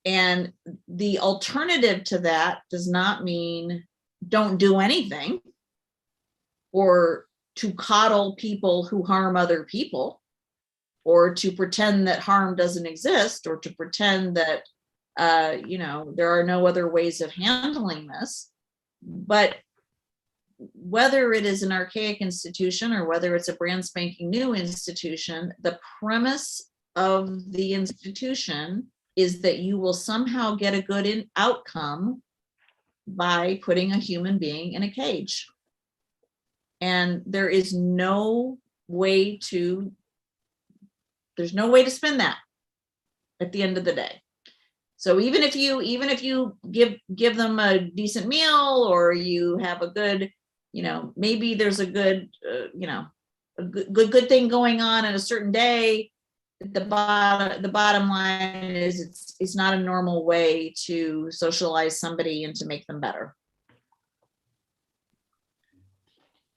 S6: And the alternative to that does not mean don't do anything, or to coddle people who harm other people, or to pretend that harm doesn't exist, or to pretend that, there are no other ways of handling this. But whether it is an archaic institution or whether it's a brand spanking new institution, the premise of the institution is that you will somehow get a good outcome by putting a human being in a cage. And there is no way to spin that at the end of the day. So even if you give them a decent meal, or you have a good, maybe there's a good, a good thing going on at a certain day, the bottom line is it's not a normal way to socialize somebody and to make them better.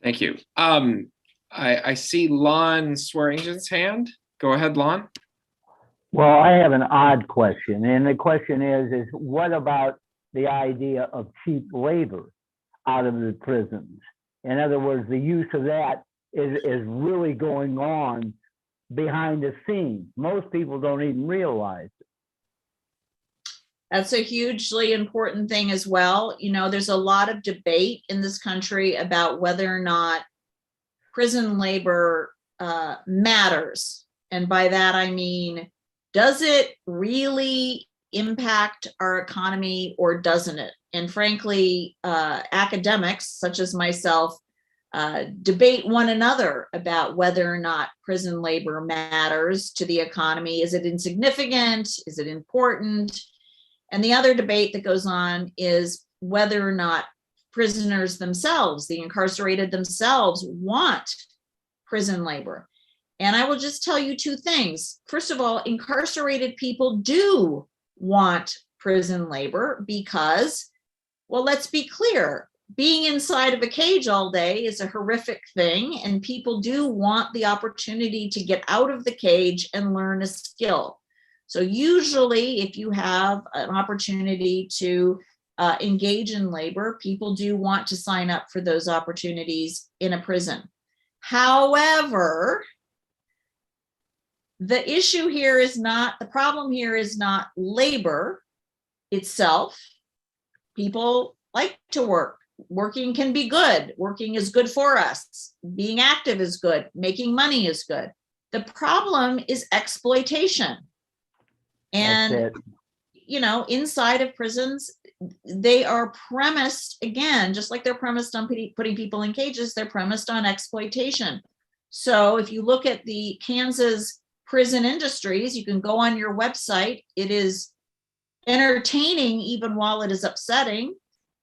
S2: Thank you. I see Lon Swearingen's hand. Go ahead, Lon.
S7: Well, I have an odd question, and the question is what about the idea of cheap labor out of the prisons? In other words, the use of that is really going on behind the scenes. Most people don't even realize it.
S6: That's a hugely important thing as well. There's a lot of debate in this country about whether or not prison labor matters. And by that, I mean, does it really impact our economy or doesn't it? And frankly, academics such as myself debate one another about whether or not prison labor matters to the economy. Is it insignificant? Is it important? And the other debate that goes on is whether or not prisoners themselves, the incarcerated themselves, want prison labor. And I will just tell you two things. First of all, incarcerated people do want prison labor because, well, let's be clear, being inside of a cage all day is a horrific thing, and people do want the opportunity to get out of the cage and learn a skill. So usually if you have an opportunity to engage in labor, people do want to sign up for those opportunities in a prison. However, the issue here is not, the problem here is not labor itself. People like to work. Working can be good. Working is good for us. Being active is good. Making money is good. The problem is exploitation.
S7: That's
S6: And,
S7: it.
S6: you know, inside of prisons, they are premised, again, just like they're premised on putting people in cages, they're premised on exploitation. So if you look at the Kansas prison industries, you can go on your website. It is entertaining even while it is upsetting.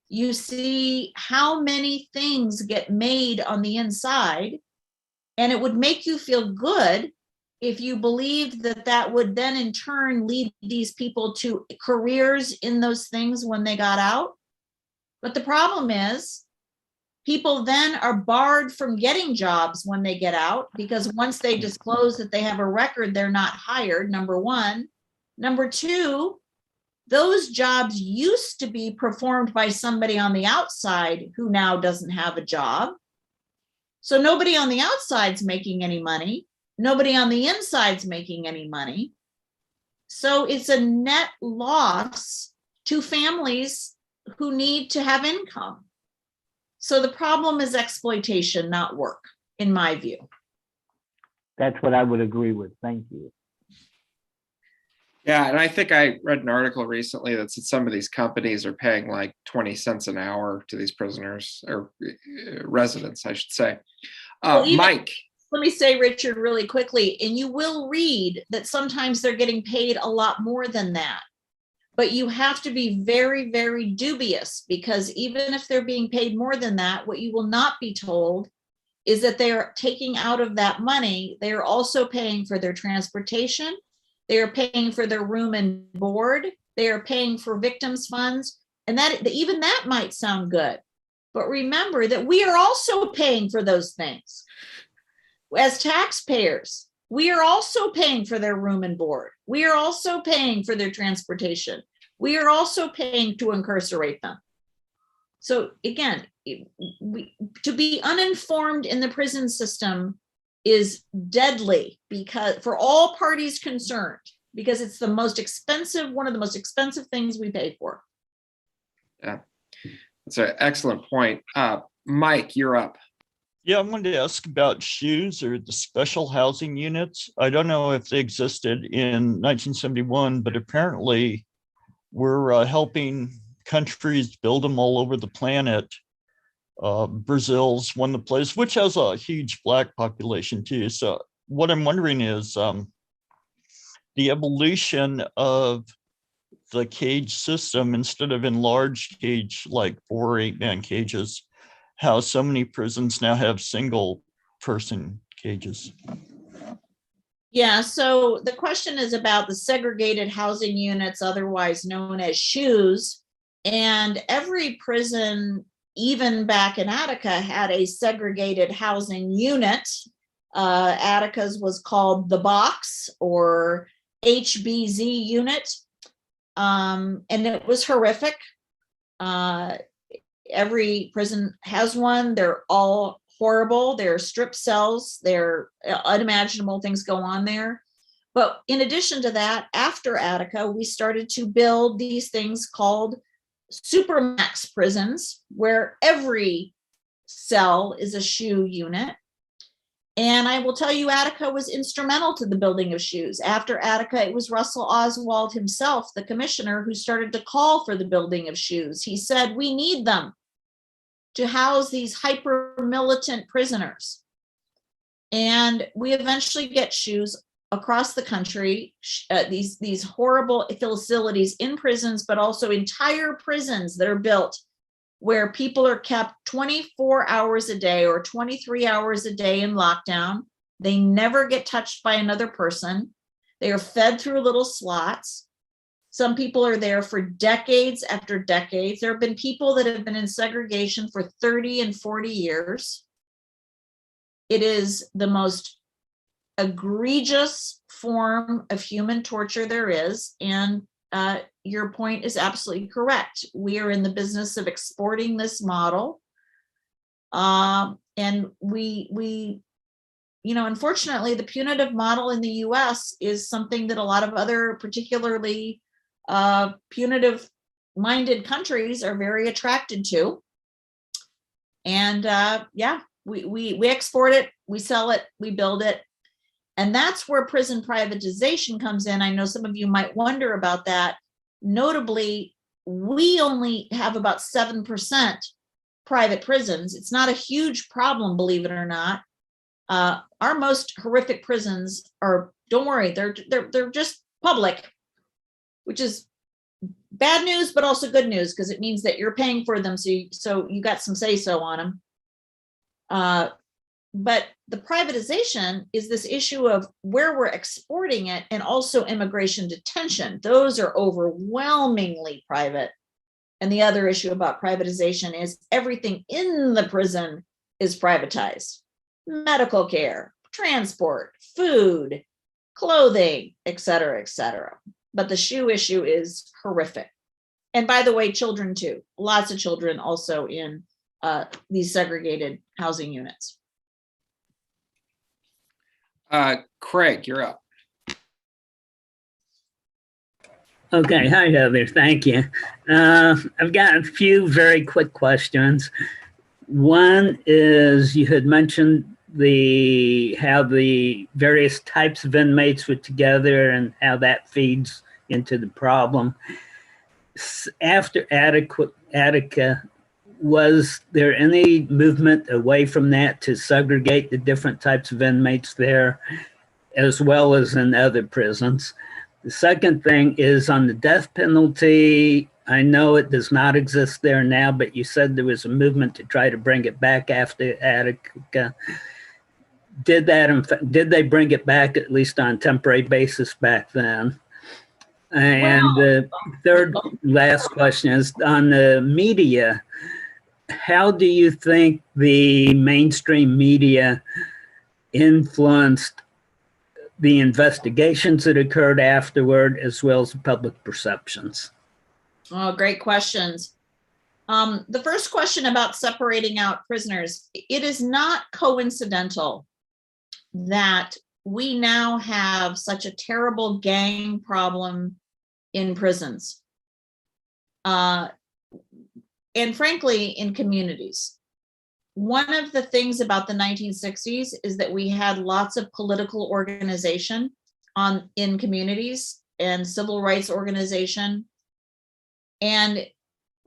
S6: You see how many things get made on the inside, and it would make you feel good if you believed that that would then in turn lead these people to careers in those things when they got out. But the problem is people then are barred from getting jobs when they get out, because once they disclose that they have a record, they're not hired, number one. Number two, those jobs used to be performed by somebody on the outside who now doesn't have a job. So nobody on the outside's making any money. Nobody on the inside's making any money. So it's a net loss to families who need to have income. So the problem is exploitation, not work, in my view.
S7: That's what I would agree with. Thank you.
S2: Yeah, and I think I read an article recently that said some of these companies are paying like 20 cents an hour to these prisoners, or residents, I should say.
S6: Well, even-
S2: Mike.
S6: Let me say, Richard, really quickly, and you will read that sometimes they're getting paid a lot more than that. But you have to be very, very dubious, because even if they're being paid more than that, what you will not be told is that they are taking out of that money, they are also paying for their transportation, they are paying for their room and board, they are paying for victims' funds, and that even that might sound good. But remember that we are also paying for those things. As taxpayers, we are also paying for their room and board. We are also paying for their transportation. We are also paying to incarcerate them. So again, to be uninformed in the prison system is deadly, because for all parties concerned, because it's the most expensive, one of the most expensive things we pay for.
S2: Yeah, that's an excellent point. Mike, you're up.
S8: Yeah, I wanted to ask about SHUs, or the special housing units. I don't know if they existed in 1971, but apparently we're helping countries build them all over the planet. Brazil's one of the places, which has a huge Black population too. So what I'm wondering is the evolution of the cage system, instead of in large cage, like 4 or 8 man cages, how so many prisons now have single person cages.
S6: Yeah, so the question is about the segregated housing units, otherwise known as SHUs. And every prison, even back in Attica, had a segregated housing unit. Attica's was called the box, or HBZ unit. And it was horrific. Every prison has one. They're all horrible. They're strip cells. They're unimaginable things go on there. But in addition to that, after Attica, we started to build these things called supermax prisons, where every cell is a SHU unit. And I will tell you, Attica was instrumental to the building of SHUs. After Attica, it was Russell Oswald himself, the commissioner, who started to call for the building of SHUs. He said, we need them to house these hyper militant prisoners. And we eventually get SHUs across the country, these horrible facilities in prisons, but also entire prisons that are built where people are kept 24 hours a day or 23 hours a day in lockdown. They never get touched by another person. They are fed through little slots. Some people are there for decades after decades. There have been people that have been in segregation for 30 and 40 years. It is the most egregious form of human torture there is. And your point is absolutely correct. We are in the business of exporting this model. And we, unfortunately, the punitive model in the US is something that a lot of other particularly punitive minded countries are very attracted to. And we export it, we sell it, we build it. And that's where prison privatization comes in. I know some of you might wonder about that. Notably, we only have about 7% private prisons. It's not a huge problem, believe it or not. Our most horrific prisons are, don't worry, they're just public, which is bad news, but also good news, because it means that you're paying for them. So you got some say-so on them. But the privatization is this issue of where we're exporting it, and also immigration detention. Those are overwhelmingly private. And the other issue about privatization is everything in the prison is privatized. Medical care, transport, food, clothing, et cetera, et cetera. But the shoe issue is horrific. And by the way, children too. Lots of children also in these segregated housing units.
S2: Craig, you're up.
S9: Okay, hi Heather, thank you. I've got a few very quick questions. One is, you had mentioned how the various types of inmates fit together and how that feeds into the problem. After Attica, was there any movement away from that to segregate the different types of inmates there, as well as in other prisons? The second thing is on the death penalty. I know it does not exist there now, but you said there was a movement to try to bring it back after Attica. Did they bring it back, at least on a temporary basis, back then? And the third last question is on the media. How do you think the mainstream media influenced the investigations that occurred afterward, as well as the public perceptions?
S6: Oh, great questions. The first question about separating out prisoners, it is not coincidental that we now have such a terrible gang problem in prisons. And frankly, in communities. One of the things about the 1960s is that we had lots of political organization in communities and civil rights organization. And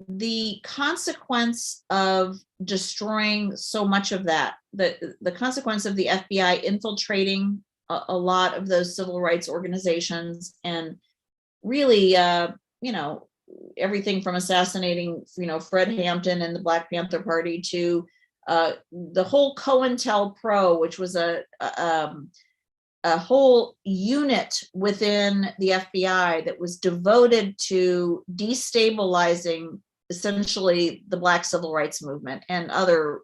S6: the consequence of destroying so much of that, the consequence of the FBI infiltrating a lot of those civil rights organizations, and really, everything from assassinating, Fred Hampton and the Black Panther Party to the whole COINTELPRO, which was a whole unit within the FBI that was devoted to destabilizing essentially the Black civil rights movement and other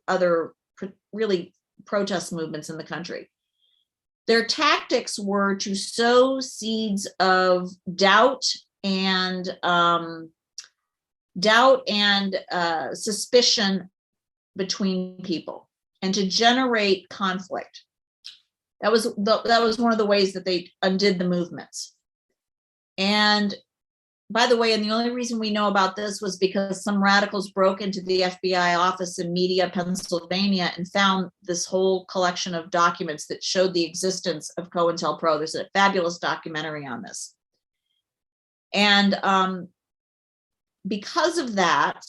S6: really protest movements in the country. Their tactics were to sow seeds of doubt and suspicion between people, and to generate conflict. That was one of the ways that they undid the movements. And by the way, and the only reason we know about this was because some radicals broke into the FBI office in Media, Pennsylvania, and found this whole collection of documents that showed the existence of COINTELPRO. There's a fabulous documentary on this. And because of that,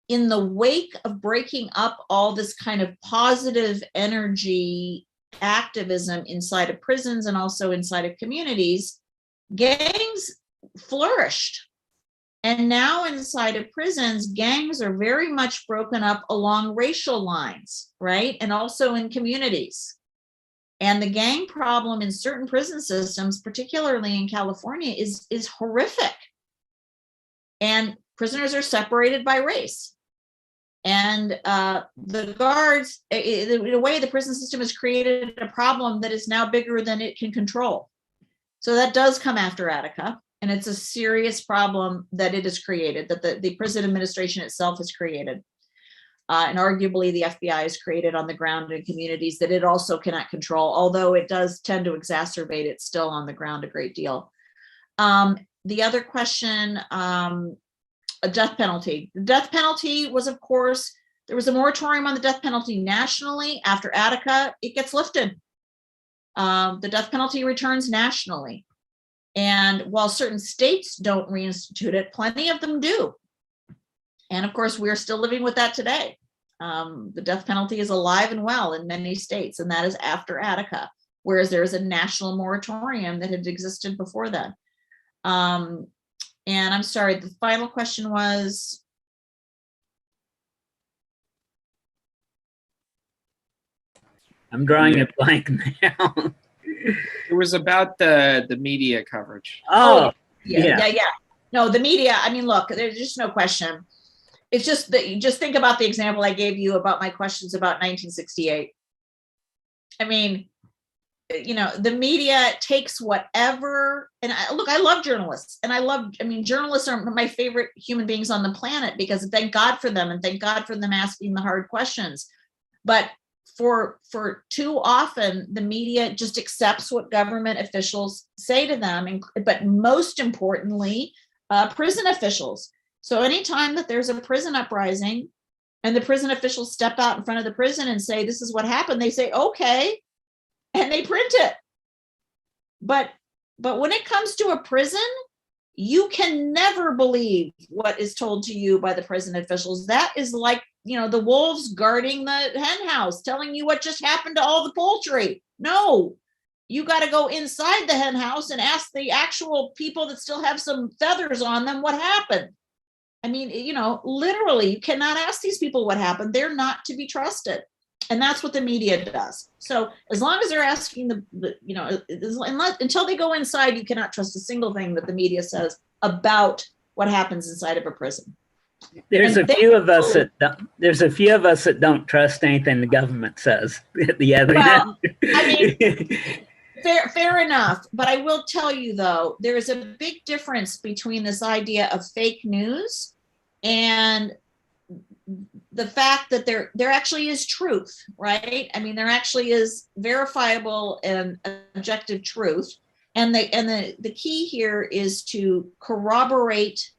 S6: in the wake of breaking up all this kind of positive energy activism inside of prisons and also inside of communities, gangs flourished. And now inside of prisons, gangs are very much broken up along racial lines, right? And also in communities. And the gang problem in certain prison systems, particularly in California, is horrific. And prisoners are separated by race. And the guards, in a way, the prison system has created a problem that is now bigger than it can control. So that does come after Attica. And it's a serious problem that it has created, that the prison administration itself has created. And arguably the FBI has created on the ground in communities that it also cannot control, although it does tend to exacerbate it still on the ground a great deal. The other question, a death penalty. The death penalty was, of course, there was a moratorium on the death penalty nationally. After Attica, it gets lifted. The death penalty returns nationally. And while certain states don't reinstitute it, plenty of them do. And of course, we're still living with that today. The death penalty is alive and well in many states, and that is after Attica, whereas there is a national moratorium that had existed before then. And I'm sorry, the final question was?
S9: I'm drawing a blank now.
S2: It was about the media coverage.
S9: Oh,
S6: Yeah. No, the media, I mean, look, there's just no question. It's just that you just think about the example I gave you about my questions about 1968. I mean, you know, the media takes whatever, and I love journalists, and journalists are my favorite human beings on the planet, because thank God for them, and thank God for them asking the hard questions. But for too often, the media just accepts what government officials say to them, but most importantly, prison officials. So anytime that there's a prison uprising and the prison officials step out in front of the prison and say, this is what happened, they say, okay, and they print it. But when it comes to a prison, you can never believe what is told to you by the prison officials. That is like, you know, the wolves guarding the hen house, telling you what just happened to all the poultry. No, you got to go inside the hen house and ask the actual people that still have some feathers on them what happened. I mean, you know, literally, you cannot ask these people what happened. They're not to be trusted. And that's what the media does. So as long as they're asking until they go inside, you cannot trust a single thing that the media says about what happens inside of a prison.
S9: There's a few of us that don't trust anything the government says at the other end.
S6: I mean, fair enough. But I will tell you, though, there is a big difference between this idea of fake news and the fact that there actually is truth, right? I mean, there actually is verifiable and objective truth. And the key here is to corroborate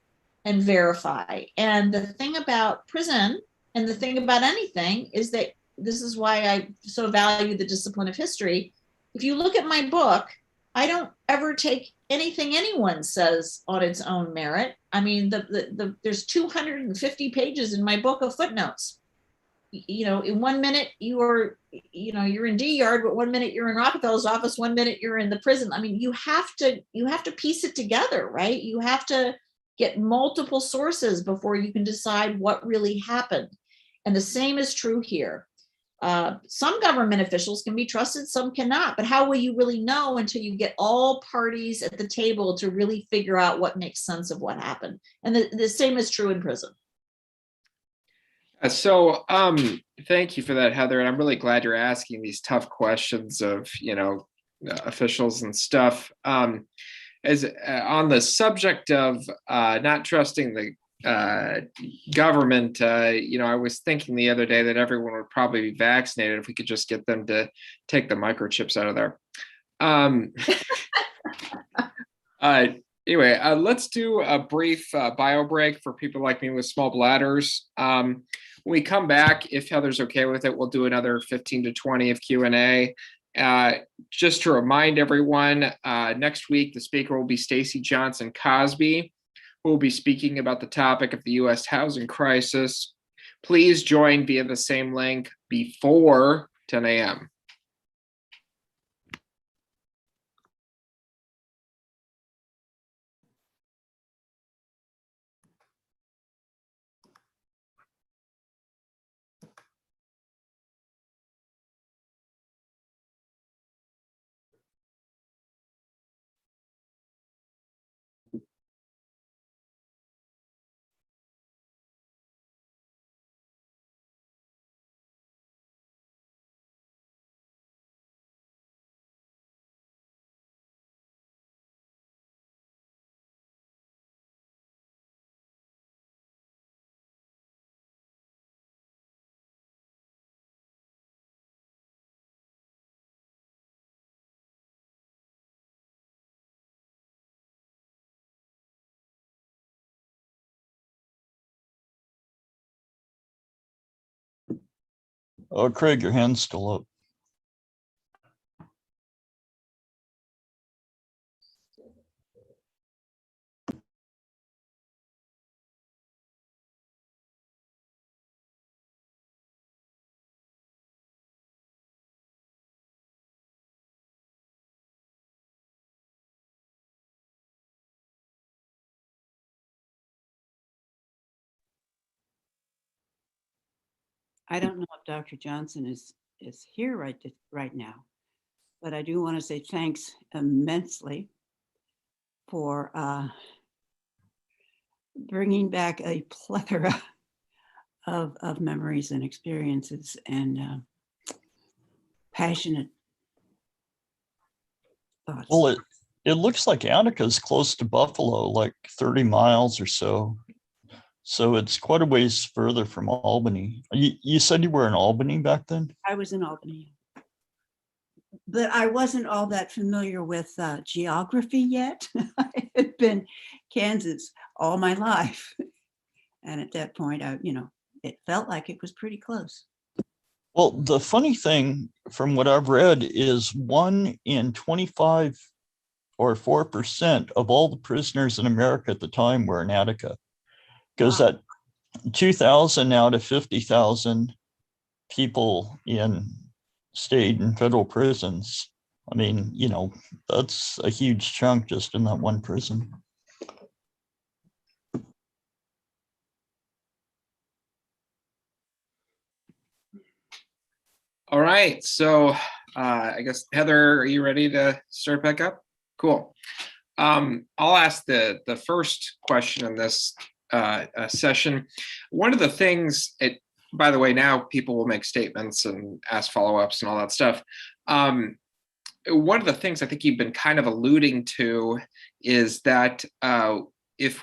S6: and verify. And the thing about prison and the thing about anything is that this is why I so value the discipline of history. If you look at my book, I don't ever take anything anyone says on its own merit. I mean, there's 250 pages in my book of footnotes. You know, in 1 minute you're in D Yard, but 1 minute you're in Rockefeller's office, 1 minute you're in the prison. I mean, you have to piece it together, right? You have to get multiple sources before you can decide what really happened. And the same is true here. Some government officials can be trusted, some cannot, but how will you really know until you get all parties at the table to really figure out what makes sense of what happened? And the same is true in prison.
S2: So thank you for that, Heather. And I'm really glad you're asking these tough questions of, officials and stuff. As on the subject of not trusting the government, I was thinking the other day that everyone would probably be vaccinated if we could just get them to take the microchips out of there. Anyway, let's do a brief bio break for people like me with small bladders. When we come back, if Heather's okay with it, we'll do another 15 to 20 of Q&A. Just to remind everyone, next week, the speaker will be Stacey Johnson Cosby, who will be speaking about the topic of the U.S. housing crisis. Please join via the same link before 10 a.m.
S8: Oh, Craig, your hand's still up.
S1: I don't know if Dr. Johnson is here right now, but I do want to say thanks immensely for bringing back a plethora of memories and experiences and passionate thoughts.
S8: Well, it looks like Attica is close to Buffalo, like 30 miles or so. So it's quite a ways further from Albany. You said you were in Albany back then?
S1: I was in Albany, but I wasn't all that familiar with geography yet. I had been Kansas all my life. And at that point, it felt like it was pretty close.
S8: Well, the funny thing from what I've read is 1 in 25 or 4% of all the prisoners in America at the time were in Attica. Because
S1: Wow.
S8: that 2,000 out of 50,000 people stayed in federal prisons. I mean, that's a huge chunk just in that one prison.
S2: All right, so I guess Heather, are you ready to start back up? Cool. I'll ask the first question in this session. One of the things, by the way, now people will make statements and ask follow-ups and all that stuff. One of the things I think you've been kind of alluding to is that if